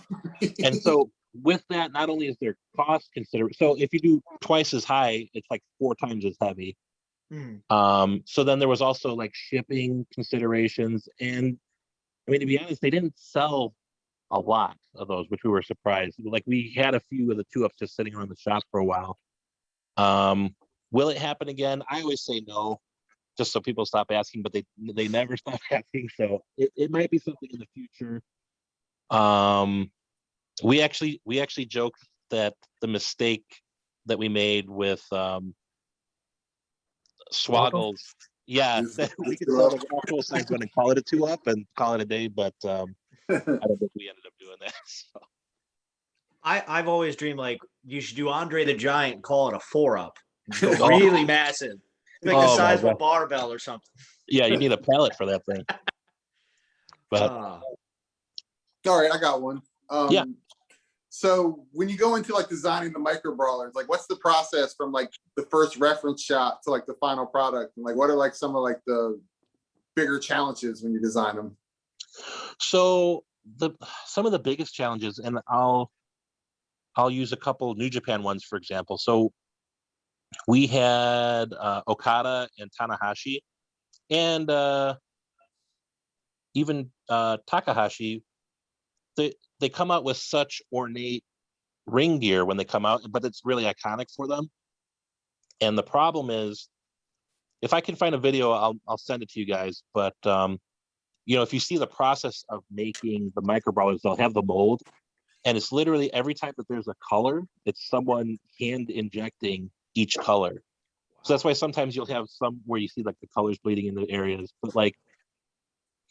And so with that, not only is there cost considered, so if you do twice as high, it's like 4 times as heavy. So then there was also like shipping considerations, and I mean, to be honest, they didn't sell a lot of those, which we were surprised. Like we had a few of the 2-ups just sitting around the shop for a while. Will it happen again? I always say no, just so people stop asking, but they never stop asking. So it might be something in the future. We actually joked that the mistake that we made with Swoggles, that we could sell the actual size one and call it a 2-up and call it a day, but I don't think we ended up doing that. So. I've always dreamed like you should do Andre the Giant, call it a 4-up. Really massive. Like the size of a barbell or something. Yeah, you need a pallet for that thing. But all right, I got one. So when you go into like designing the micro brawlers, like what's the process from like the first reference shot to like the final product? And like what are like some of like the bigger challenges when you design them? So some of the biggest challenges, and I'll use a couple New Japan ones, for example. So we had Okada and Tanahashi, and even Takahashi. They come out with such ornate ring gear when they come out, but it's really iconic for them. And the problem is, if I can find a video, I'll send it to you guys. But if you see the process of making the micro brawlers, they'll have the mold, and it's literally every time that there's a color, it's someone hand injecting each color. So that's why sometimes you'll have some where you see like the colors bleeding in the areas. But like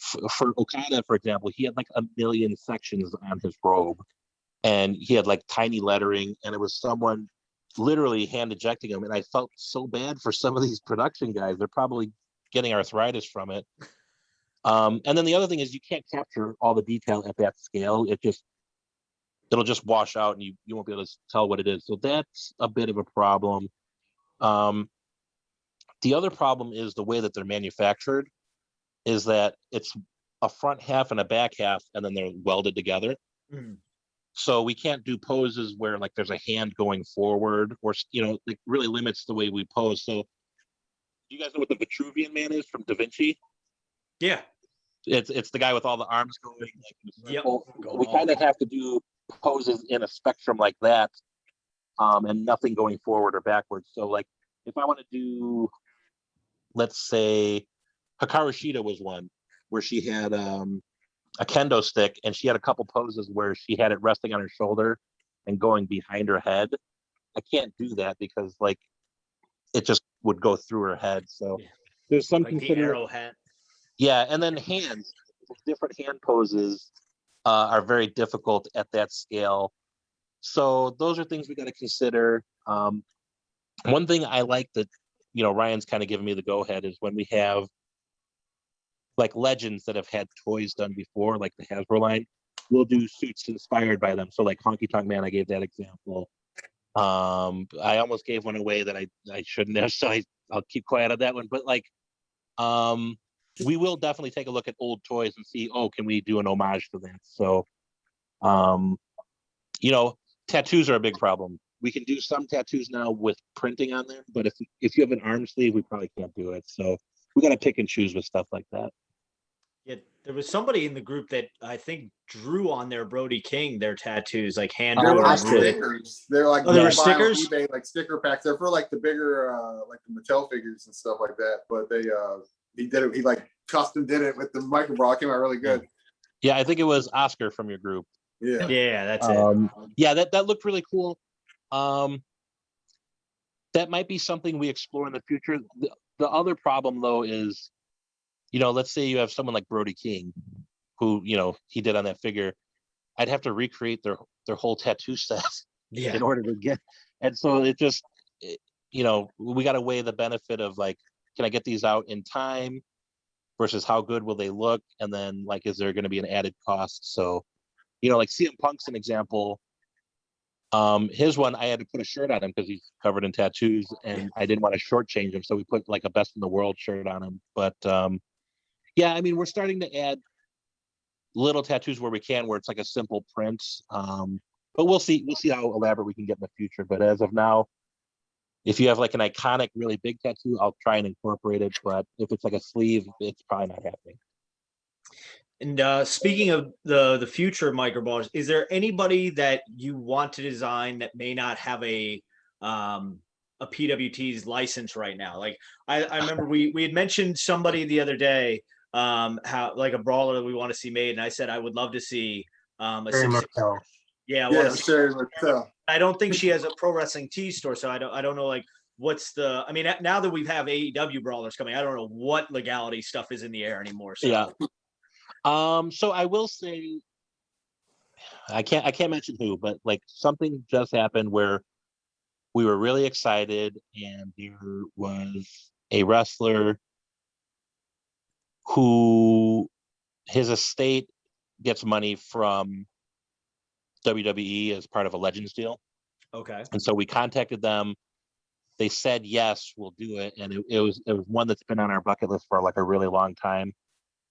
for Okada, for example, he had like a million sections on his robe, and he had like tiny lettering, and it was someone literally hand ejecting him. And I felt so bad for some of these production guys. They're probably getting arthritis from it. And then the other thing is you can't capture all the detail at that scale. It'll just wash out, and you won't be able to tell what it is. So that's a bit of a problem. The other problem is the way that they're manufactured, is that it's a front half and a back half, and then they're welded together. Mhm. So we can't do poses where like there's a hand going forward, or it really limits the way we pose. So you guys know what the Vitruvian Man is from Da Vinci? Yeah. It's the guy with all the arms going like in a Yep. circle. We kind of have to do poses in a spectrum like that, and nothing going forward or backwards. So like if I want to do, let's say Hikaru Shida was one where she had a kendo stick, and she had a couple poses where she had it resting on her shoulder and going behind her head. I can't do that because like it just would go through her head. So Yeah. there's some Like the arrow hat. Yeah, and then hands, different hand poses are very difficult at that scale. So those are things we got to consider. One thing I like that Ryan's kind of giving me the go ahead is when we have like legends that have had toys done before, like the Hasbro line, we'll do suits inspired by them. So like Honky Tonk Man, I gave that example. I almost gave one away that I shouldn't have, so I'll keep quiet on that one. But like, we will definitely take a look at old toys and see, can we do an homage to that? So, tattoos are a big problem. We can do some tattoos now with printing on them, but if you have an arm sleeve, we probably can't do it. So we got to pick and choose with stuff like that. Yeah, there was somebody in the group that I think drew on their Brody King their tattoos, like hand They're drawn. like stickers. They're like they were you buy on stickers? eBay, like sticker packs. They're for like the bigger, like the Mattel figures and stuff like that. But he did it. He like custom did it with the Micro Brawler. It came out really good. Yeah, I think it was Oscar from your group. Yeah, that's it. Yeah, that looked really cool. That might be something we explore in the future. The other problem though is, let's say you have someone like Brody King, who he did on that figure. I'd have to recreate their whole tattoo set in order to get. And so it just, we got to weigh the benefit of like, can I get these out in time versus how good will they look? And then like, is there going to be an added cost? So, like CM Punk's an example. His one, I had to put a shirt on him because he's covered in tattoos, and I didn't want to shortchange him, so we put like a best in the world shirt on him. But yeah, I mean, we're starting to add little tattoos where we can, where it's like a simple print. But we'll see how elaborate we can get in the future. But as of now, if you have like an iconic, really big tattoo, I'll try and incorporate it. But if it's like a sleeve, it's probably not happening. And speaking of the future of Micro Brawlers, is there anybody that you want to design that may not have a PWT's license right now? Like I remember we had mentioned somebody the other day, how like a brawler that we want to see made, and I said I would love to see a Sherry Martel. I don't think she has a pro wrestling tee store, so I don't know like what's the. I mean, now that we have AEW brawlers coming, I don't know what legality stuff is in the air anymore. So. Yeah. So I will say, I can't mention who, but like something just happened where we were really excited, and there was a wrestler who his estate gets money from WWE as part of a Legends deal. Okay. And so we contacted them. They said, yes, we'll do it. And it was one that's been on our bucket list for like a really long time.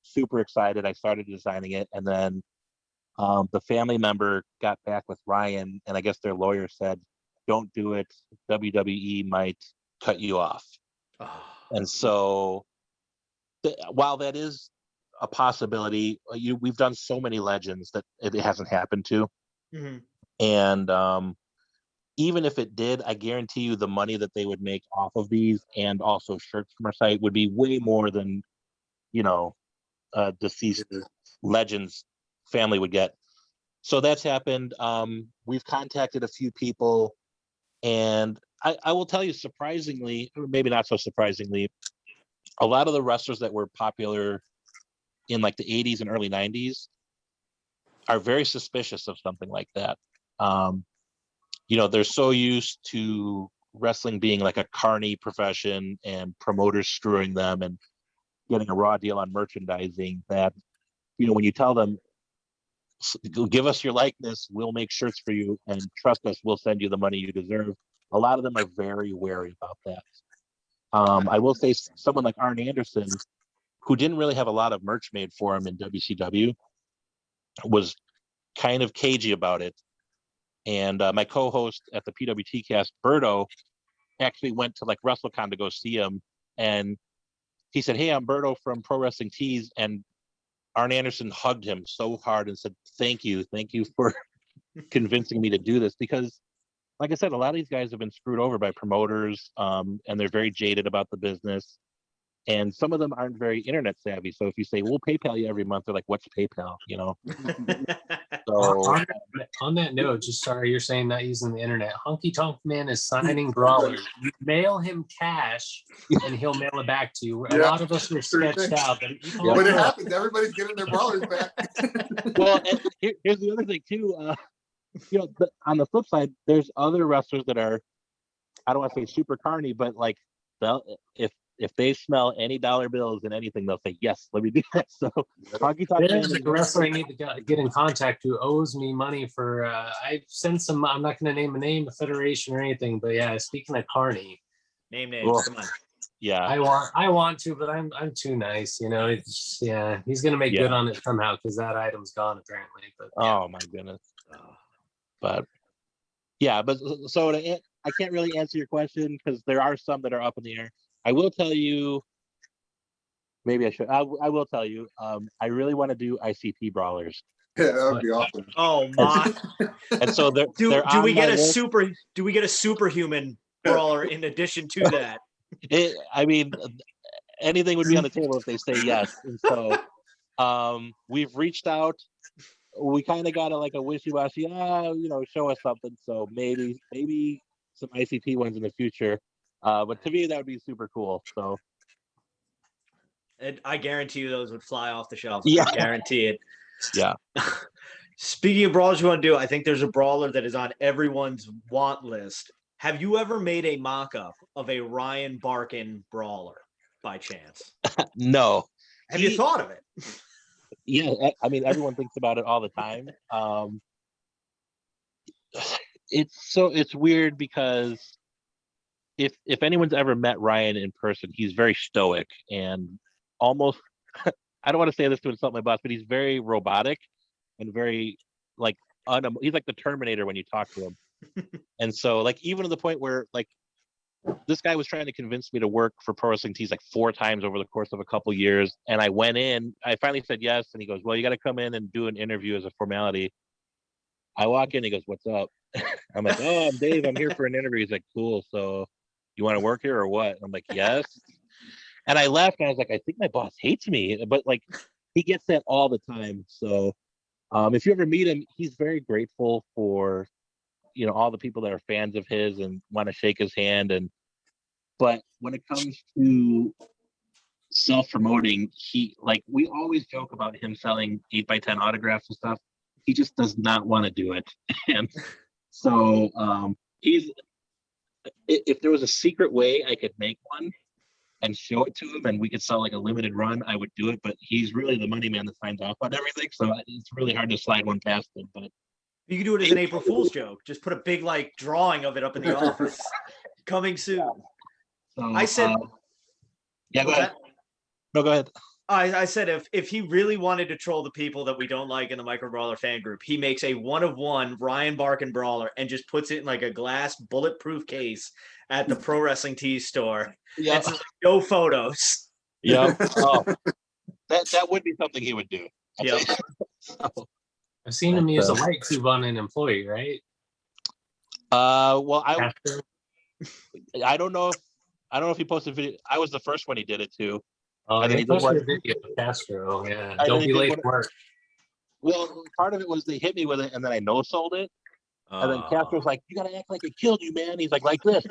Super excited. I started designing it. And then the family member got back with Ryan, and I guess their lawyer said, don't do it. WWE might cut you off. Oh. And so while that is a possibility, we've done so many legends that it hasn't happened to. Mm-hmm. And even if it did, I guarantee you the money that they would make off of these and also shirts from our site would be way more than, deceased legends family would get. So that's happened. We've contacted a few people, and I will tell you, surprisingly, or maybe not so surprisingly, a lot of the wrestlers that were popular in like the 80s and early 90s are very suspicious of something like that. You know, they're so used to wrestling being like a carny profession and promoters screwing them and getting a raw deal on merchandising that, you know, when you tell them, give us your likeness, we'll make shirts for you, and trust us, we'll send you the money you deserve. A lot of them are very wary about that. I will say someone like Arn Anderson, who didn't really have a lot of merch made for him in WCW, was kind of cagey about it. And my co-host at the PWT Cast, Berto, actually went to like WrestleCon to go see him. And he said, "Hey, I'm Berto from Pro Wrestling Tees." And Arn Anderson hugged him so hard and said, thank you for convincing me to do this. Because like I said, a lot of these guys have been screwed over by promoters, and they're very jaded about the business. And some of them aren't very internet savvy. So if you say, we'll PayPal you every month, they're like, what's PayPal? You know? So on that note, just sorry, you're saying not using the internet. Honky Tonk Man is signing brawlers. You mail him cash and he'll mail it back to you. A lot of us are sketched out. But when it happens, everybody's getting their brawlers back. Well, and here's the other thing too. You know, on the flip side, there's other wrestlers that are, I don't want to say super carny, but like if they smell any dollar bills and anything, they'll say, yes, let me do that. So Honky Tonk Man there's a wrestler I need to get in contact who owes me money for, I sent some, I'm not going to name a name, a federation or anything, but yeah, speaking of carny. Name names, come on. Yeah. I want to, but I'm too nice, you know. It's, yeah, he's going to make good on it somehow because that item's gone apparently. But yeah. Oh my goodness. But yeah, but so I can't really answer your question because there are some that are up in the air. I will tell you, maybe I should. I will tell you. I really want to do ICP brawlers. Yeah, that would be awesome. Oh my! And so do we get a superhuman brawler in addition to that? I mean, anything would be on the table if they say yes. And so, we've reached out. We kind of got like a wishy-washy. You know, show us something. So maybe some ICP ones in the future. But to me, that would be super cool. So. And I guarantee you those would fly off the shelf. Yeah. I guarantee it. Yeah. Speaking of brawlers you want to do, I think there's a brawler that is on everyone's want list. Have you ever made a mock-up of a Ryan Barkin brawler by chance? No. Have you thought of it? Yeah, I mean, everyone thinks about it all the time. It's weird because if anyone's ever met Ryan in person, he's very stoic and almost, I don't want to say this to insult my boss, but he's very robotic and very like, he's like the Terminator when you talk to him. And so like, even to the point where like, this guy was trying to convince me to work for Pro Wrestling Tees like 4 times over the course of a couple years. And I went in, I finally said yes. And he goes, well, you got to come in and do an interview as a formality. I walk in, he goes, what's up? I'm like, oh, I'm Dave. I'm here for an interview. He's like, cool. So you want to work here or what? I'm like, yes. And I left and I was like, I think my boss hates me, but like he gets that all the time. So if you ever meet him, he's very grateful for, you know, all the people that are fans of his and want to shake his hand. But when it comes to self-promoting, we always joke about him selling 8x10 autographs and stuff. He just does not want to do it. And so if there was a secret way I could make one and show it to him and we could sell like a limited run, I would do it. But he's really the money man that signs off on everything. So it's really hard to slide one past him. But you could do it as an April Fool's joke. Just put a big like drawing of it up in the office. Coming soon. So, I said, yeah, go ahead. No, go ahead. I said if he really wanted to troll the people that we don't like in the Micro Brawler fan group, he makes a 1-of-1 Ryan Barkin brawler and just puts it in like a glass bulletproof case at the Pro Wrestling Tees store. Yeah, like, no photos. Yeah. Oh, that would be something he would do. Yeah. So, I've seen him use a light tube on an employee, right? Well, I don't know if he posted video. I was the first one he did it to. Oh, he posted a video of Castro. Yeah, don't be late for work. Well, part of it was they hit me with it, and then I no-sold it. And then Castro's like, "You gotta act like it killed you, man." He's like this.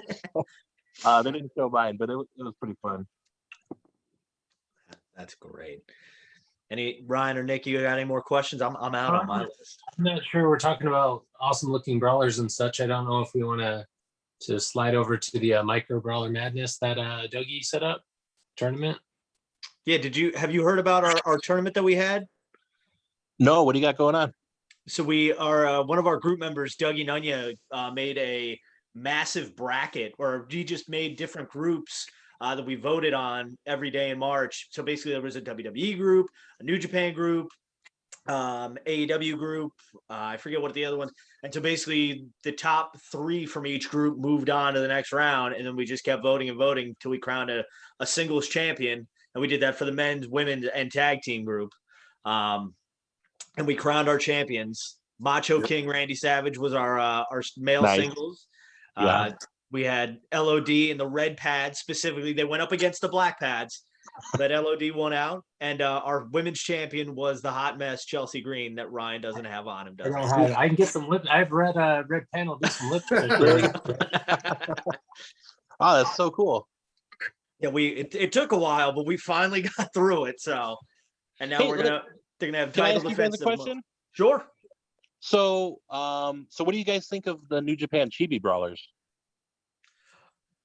They didn't show mine, but it was pretty fun. That's great. Any Ryan or Nick, you got any more questions? I'm out on my list. I'm not sure. We're talking about awesome looking brawlers and such. I don't know if we want to slide over to the Micro Brawler Madness that Dougie set up tournament. Yeah, have you heard about our tournament that we had? No, what do you got going on? So we are one of our group members, Dougie Nunya, made a massive bracket, or he just made different groups that we voted on every day in March. So basically, there was a WWE group, a New Japan group, AEW group. I forget what the other ones. And so basically, the top 3 from each group moved on to the next round, and then we just kept voting and voting until we crowned a singles champion. And we did that for the men's, women's, and tag team group. And we crowned our champions. Macho King Randy Savage was our male singles. Yeah. We had LOD in the red pads specifically. They went up against the black pads, but LOD won out. And our women's champion was the hot mess Chelsea Green that Ryan doesn't have on him. Does I can get some lip. I've read Red Panel do some lip. Oh, that's so cool. Yeah, it took a while, but we finally got through it. So, and now they're gonna have title defense. Question? Sure. So, so what do you guys think of the New Japan Chibi Brawlers?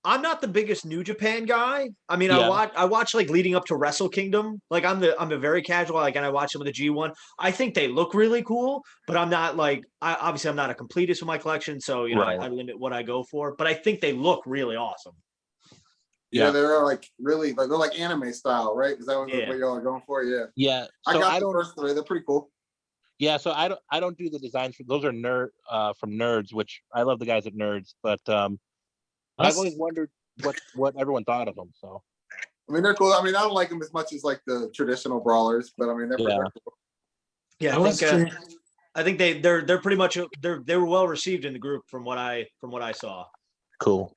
I'm not the biggest New Japan guy. I mean, Yeah. I watch like leading up to Wrestle Kingdom. Like I'm a very casual, like, and I watch some of the G1. I think they look really cool, but I'm not like, obviously I'm not a completist with my collection. So, Right. I limit what I go for, but I think they look really awesome. Yeah, they're like really like they're like anime style, right? Is that what y'all are going for? Yeah. Yeah. So I got the don't, first 3. They're pretty cool. Yeah, so I don't do the designs for those are from Nerds, which I love the guys at Nerds, but I've always wondered what everyone thought of them. So I mean, they're cool. I mean, I don't like them as much as like the traditional brawlers, but I mean, they're pretty cool. Yeah, I think they're pretty much they were well received in the group from what I saw. Cool.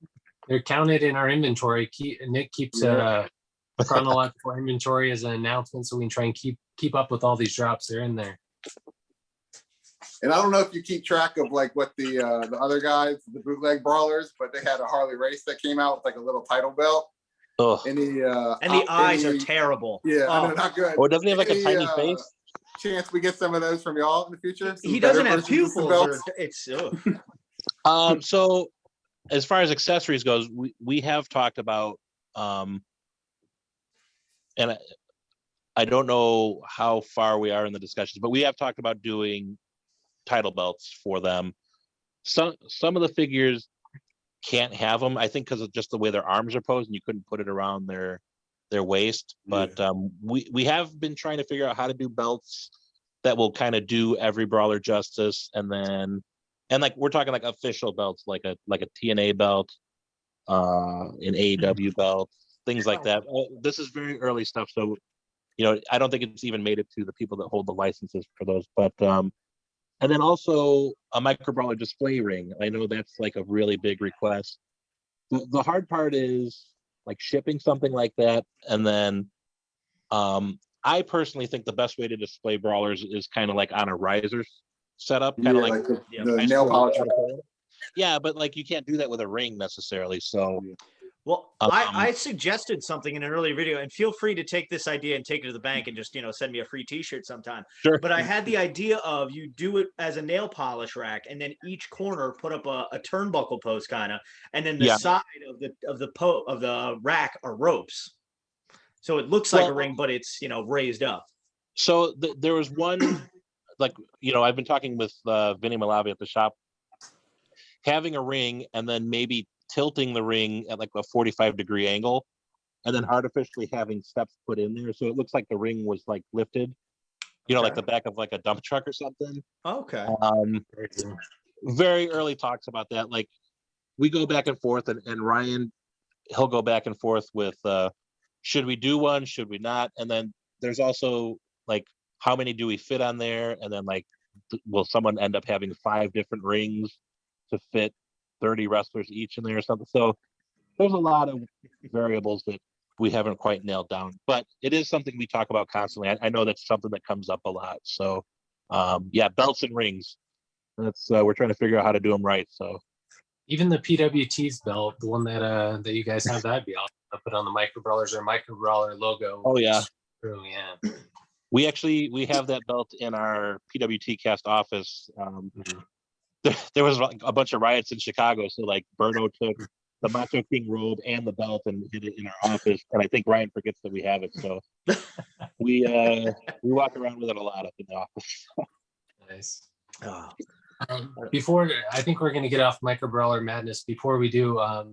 They're counted in our inventory. Nick keeps chronological inventory as an announcement, so we can try and keep up with all these drops. They're in there. And I don't know if you keep track of like what the other guys, the bootleg brawlers, but they had a Harley race that came out with like a little title belt. Ugh. And the eyes are terrible. Yeah, I know, not good. Or doesn't he have like a tiny face? Chance we get some of those from y'all in the future? He doesn't have pupils. So as far as accessories goes, we have talked about and I don't know how far we are in the discussions, but we have talked about doing title belts for them. Some of the figures can't have them, I think, because of just the way their arms are posed, and you couldn't put it around their waist. But we have been trying to figure out how to do belts that will kind of do every brawler justice, and like we're talking like official belts, like a TNA belt, an AEW belt, things like that. This is very early stuff, so I don't think it's even made it to the people that hold the licenses for those. But and then also a Micro Brawler display ring. I know that's like a really big request. The hard part is like shipping something like that, and then I personally think the best way to display brawlers is kind of like on a riser setup, kind of like the nail polish. Yeah, but like you can't do that with a ring necessarily. So, well, I suggested something in an earlier video, and feel free to take this idea and take it to the bank and just send me a free T-shirt sometime. Sure. But I had the idea of you do it as a nail polish rack, and then each corner put up a turnbuckle post kind of, and then the side of the rack are ropes, so it looks like a ring, but it's raised up. So there was one, like I've been talking with Vinny Malavi at the shop, having a ring and then maybe tilting the ring at like a 45-degree angle, and then artificially having steps put in there, so it looks like the ring was like lifted, like the back of like a dump truck or something. Okay. Very early talks about that. Like we go back and forth, and Ryan, he'll go back and forth with should we do one, should we not? And then there's also like how many do we fit on there, and then like will someone end up having 5 different rings to fit 30 wrestlers each in there or something? So there's a lot of variables that we haven't quite nailed down, but it is something we talk about constantly. I know that's something that comes up a lot. So belts and rings, that's we're trying to figure out how to do them right. So even the PWT's belt, the one that you guys have, that'd be awesome to put on the Micro Brawlers or Micro Brawler logo. Oh yeah. Yeah. We have that belt in our PWT Cast office. There was like a bunch of riots in Chicago, so like Berto took the Macho King robe and the belt and hid it in our office, and I think Ryan forgets that we have it, so we walk around with it a lot up in the office. Nice. Oh. Before, I think we're going to get off Micro Brawler madness. Before we do, I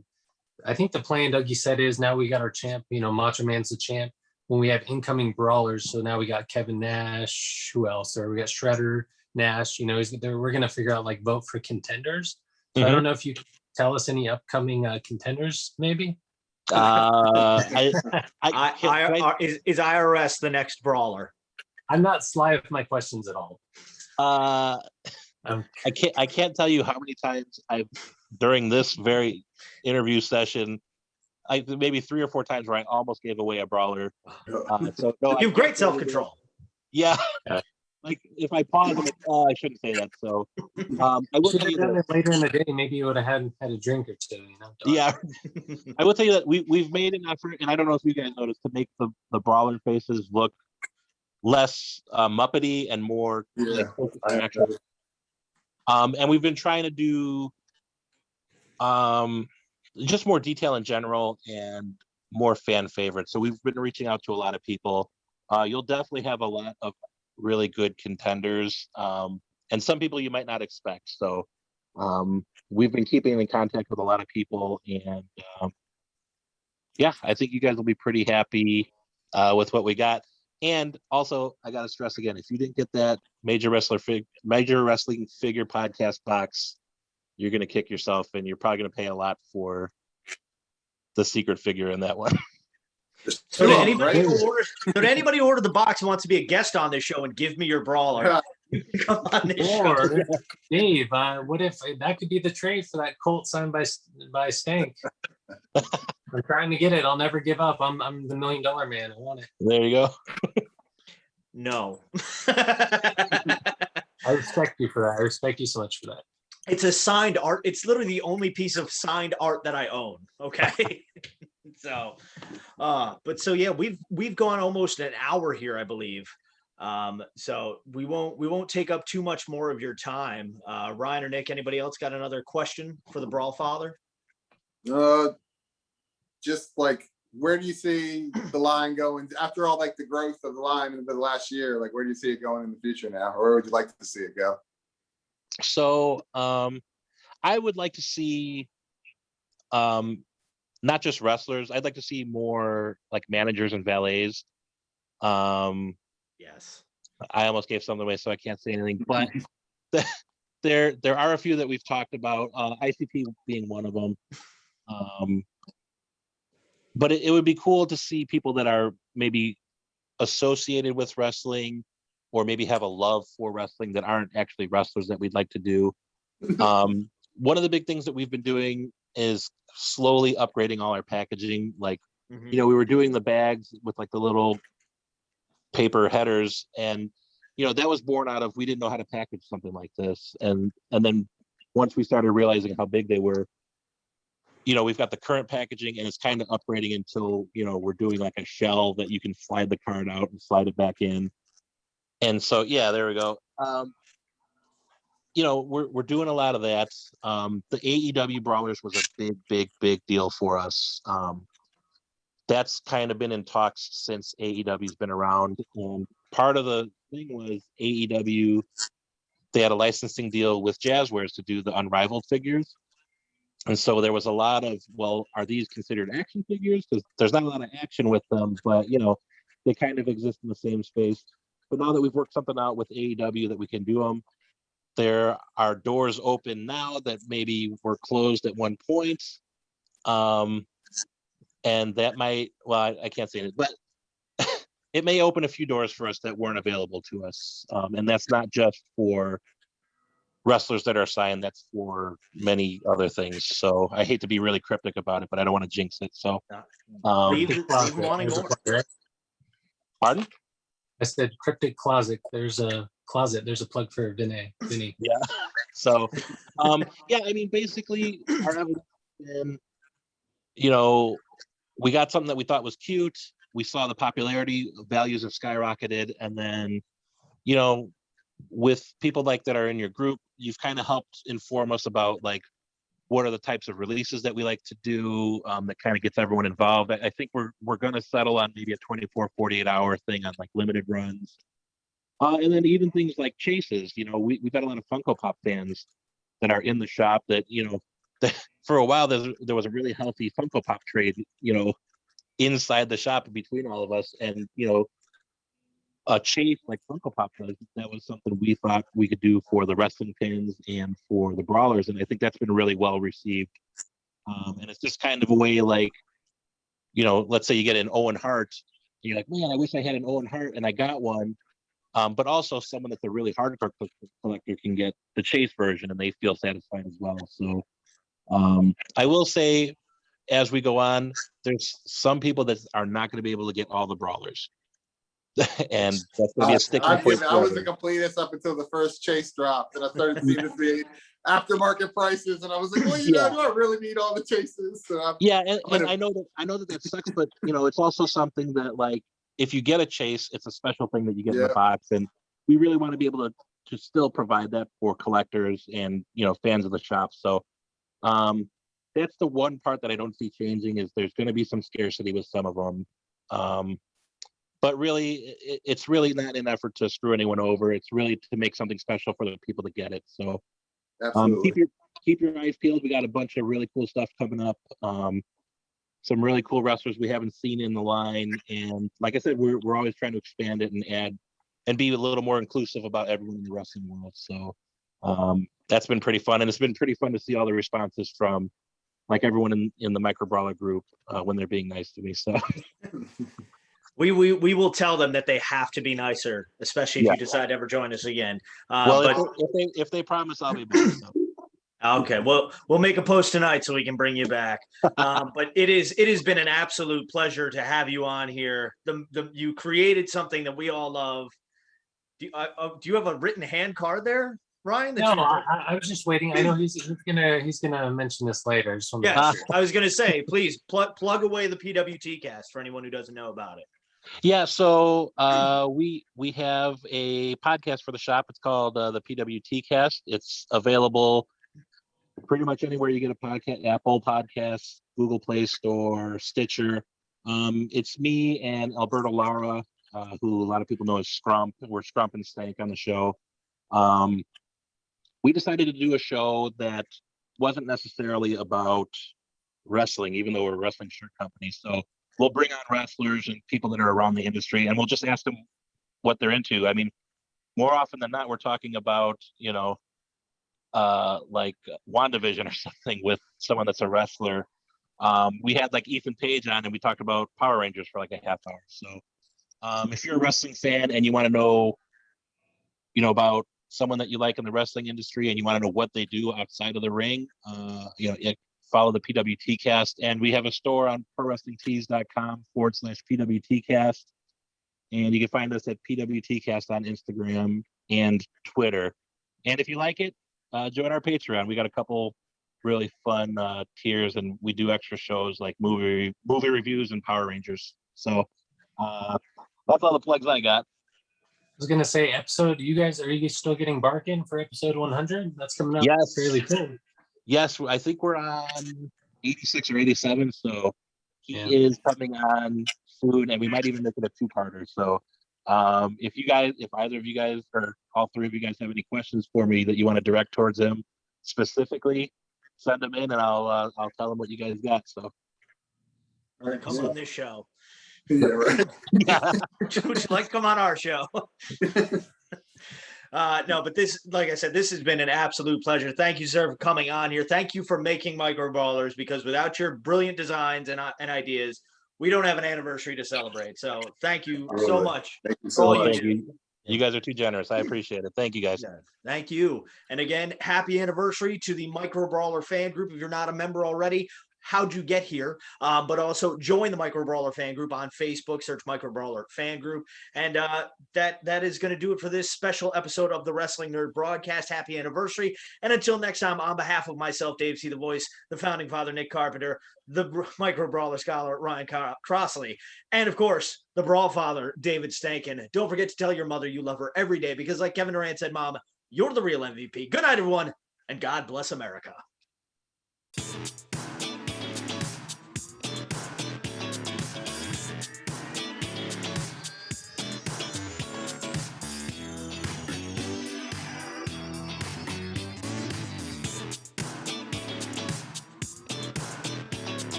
think the plan, Doug, you said, is now we got our champ. Macho Man's the champ. When we have incoming brawlers, so now we got Kevin Nash. Who else? Or we got Shredder, Nash. We're going to figure out like vote for contenders. So I don't know if you can tell us any upcoming contenders, maybe. Is IRS the next brawler? I'm not sly with my questions at all. I can't tell you how many times during this very interview session, maybe 3 or 4 times where I almost gave away a brawler. So no, you have great self-control. Yeah. Like if I pause, I'm like, oh, I shouldn't say that. So I will tell you that later in the day, maybe you would have had a drink or two. Yeah, I will tell you that we've made an effort, and I don't know if you guys noticed, to make the brawler faces look less Muppety and more actual. And we've been trying to do just more detail in general and more fan favorites. So we've been reaching out to a lot of people. You'll definitely have a lot of really good contenders, and some people you might not expect. So we've been keeping in contact with a lot of people, and yeah, I think you guys will be pretty happy with what we got. And also, I got to stress again, if you didn't get that Major Wrestling Figure podcast box, you're going to kick yourself, and you're probably going to pay a lot for the secret figure in that one. So did anybody order the box and wants to be a guest on this show and give me your brawler? Come on this show. Dave, what if that could be the trade for that Colt signed by Stank? I'm trying to get it. I'll never give up. I'm the $1 million man. I want it. There you go. No. I respect you for that. I respect you so much for that. It's a signed art. It's literally the only piece of signed art that I own. Okay. So yeah, we've gone almost an hour here, I believe. So we won't take up too much more of your time. Ryan or Nick, anybody else got another question for the Brawl Father? Just like, where do you see the line going after all, like the growth of the line in the last year? Like, where do you see it going in the future now, or where would you like to see it go? So I would like to see not just wrestlers. I'd like to see more like managers and valets. Yes. I almost gave something away, so I can't say anything. But there are a few that we've talked about. ICP being one of them. But it would be cool to see people that are maybe associated with wrestling, or maybe have a love for wrestling that aren't actually wrestlers that we'd like to do. One of the big things that we've been doing is slowly upgrading all our packaging. Like, we were doing the bags with like the little paper headers, and that was born out of, we didn't know how to package something like this. And then once we started realizing how big they were, we've got the current packaging, and it's kind of upgrading until, we're doing like a shell that you can slide the card out and slide it back in. And so, yeah, there we go. We're doing a lot of that. The AEW Brawlers was a big deal for us. That's kind of been in talks since AEW's been around. And part of the thing was AEW, they had a licensing deal with Jazzwares to do the Unrivaled figures. And so there was a lot of, well, are these considered action figures? Because there's not a lot of action with them, but, they kind of exist in the same space. But now that we've worked something out with AEW that we can do them, there are doors open now that maybe were closed at one point. And that might, well, I can't say it, but it may open a few doors for us that weren't available to us. And that's not just for wrestlers that are signed, that's for many other things. So I hate to be really cryptic about it, but I don't want to jinx it. So leave wanting more. Pardon? I said cryptic closet. There's a closet. There's a plug for Vinny. Yeah. So, yeah, I mean, basically, our evolution, we got something that we thought was cute. we saw the popularity values have skyrocketed, and then, you know, with people like that are in your group, you've kind of helped inform us about like what are the types of releases that we like to do, that kind of gets everyone involved. I think we're going to settle on maybe a 24, 48-hour thing on like limited runs. And then even things like chases, you know, we've got a lot of Funko Pop fans that are in the shop that, you know, for a while there was a really healthy Funko Pop trade, you know, inside the shop between all of us. And, you know, a chase like Funko Pop does, that was something we thought we could do for the wrestling pins and for the brawlers. And I think that's been really well received. And it's just kind of a way, like, you know, let's say you get an Owen Hart, and you're like, man, I wish I had an Owen Hart and I got one. But also someone that's a really hardcore collector can get the chase version and they feel satisfied as well. So I will say, as we go on, there's some people that are not going to be able to get all the brawlers. And that's going to be a sticking point. I was a completist up until the first chase dropped, and I started seeing this be aftermarket prices, and I was like, well, you know, do I really need all the chases? So and I know that sucks, but you know, it's also something that, like, if you get a chase, it's a special thing that you get in the box, and we really want to be able to still provide that for collectors and, you know, fans of the shop. So that's the one part that I don't see changing, is there's going to be some scarcity with some of them. But really, it's really not an effort to screw anyone over. It's really to make something special for the people to get it. So keep your eyes peeled. We got a bunch of really cool stuff coming up. Some really cool wrestlers we haven't seen in the line. And like I said, we're always trying to expand it and add and be a little more inclusive about everyone in the wrestling world. So that's been pretty fun. And it's been pretty fun to see all the responses from, like, everyone in the Micro Brawler group when they're being nice to me. So we will tell them that they have to be nicer, especially if you decide to ever join us again. Well, but if they promise, I'll be back. So. Okay, well, we'll make a post tonight so we can bring you back. But it has been an absolute pleasure to have you on here. You created something that we all love. Do you have a written hand card there, Ryan? No, I was just waiting. I know he's gonna mention this later. I was gonna say, please plug away the PWT Cast for anyone who doesn't know about it. Yeah, so we have a podcast for the shop. It's called the PWT Cast. It's available pretty much anywhere you get a podcast: Apple Podcasts, Google Play Store, Stitcher. It's me and Alberto Lara, who a lot of people know as Scrump. We're Scrump and Stank on the show. We decided to do a show that wasn't necessarily about wrestling, even though we're a wrestling shirt company. So we'll bring on wrestlers and people that are around the industry, and we'll just ask them what they're into. I mean, more often than not, we're talking about, you know, like WandaVision or something with someone that's a wrestler. We had like Ethan Page on, and we talked about Power Rangers for like a half hour. So if you're a wrestling fan and you want to know, you know, about someone that you like in the wrestling industry and you want to know what they do outside of the ring, you know, follow the PWT Cast. And we have a store on prowrestlingtees.com/PWT Cast. And you can find us at PWT Cast on Instagram and Twitter. And if you like it, join our Patreon. We got a couple really fun tiers, and we do extra shows like movie reviews and Power Rangers. So that's all the plugs I got. I was gonna say, are you guys still getting Barkin for episode 100? That's coming up fairly soon. Yes, I think we're on 86 or 87, so he is coming on soon, and we might even make it a two-parter. So if either of you guys or all three of you guys have any questions for me that you want to direct towards him specifically, send them in, and I'll tell them what you guys got. So come on this show. Yeah, right. Would you like to come on our show? No, but this, like I said, this has been an absolute pleasure. Thank you, sir, for coming on here. Thank you for making Micro Brawlers, because without your brilliant designs and ideas, we don't have an anniversary to celebrate. So thank you so much. Thank you so much. You guys are too generous. I appreciate it. Thank you, guys. Yeah, thank you. And again, happy anniversary to the Micro Brawler Fan Group. If you're not a member already, how'd you get here, but also join the Micro Brawler Fan Group on Facebook. Search Micro Brawler Fan Group. And that is going to do it for this special episode of the Wrestling Nerd broadcast. Happy anniversary. And until next time, on behalf of myself, DaveCTheVoice, the founding father, Nick Carpenter, the Micro Brawler scholar, Ryan Crossley, and of course, the Brawl father, David Stenken. Don't forget to tell your mother you love her every day because, like Kevin Durant said, Mom, you're the real MVP. Good night, everyone, and God bless America.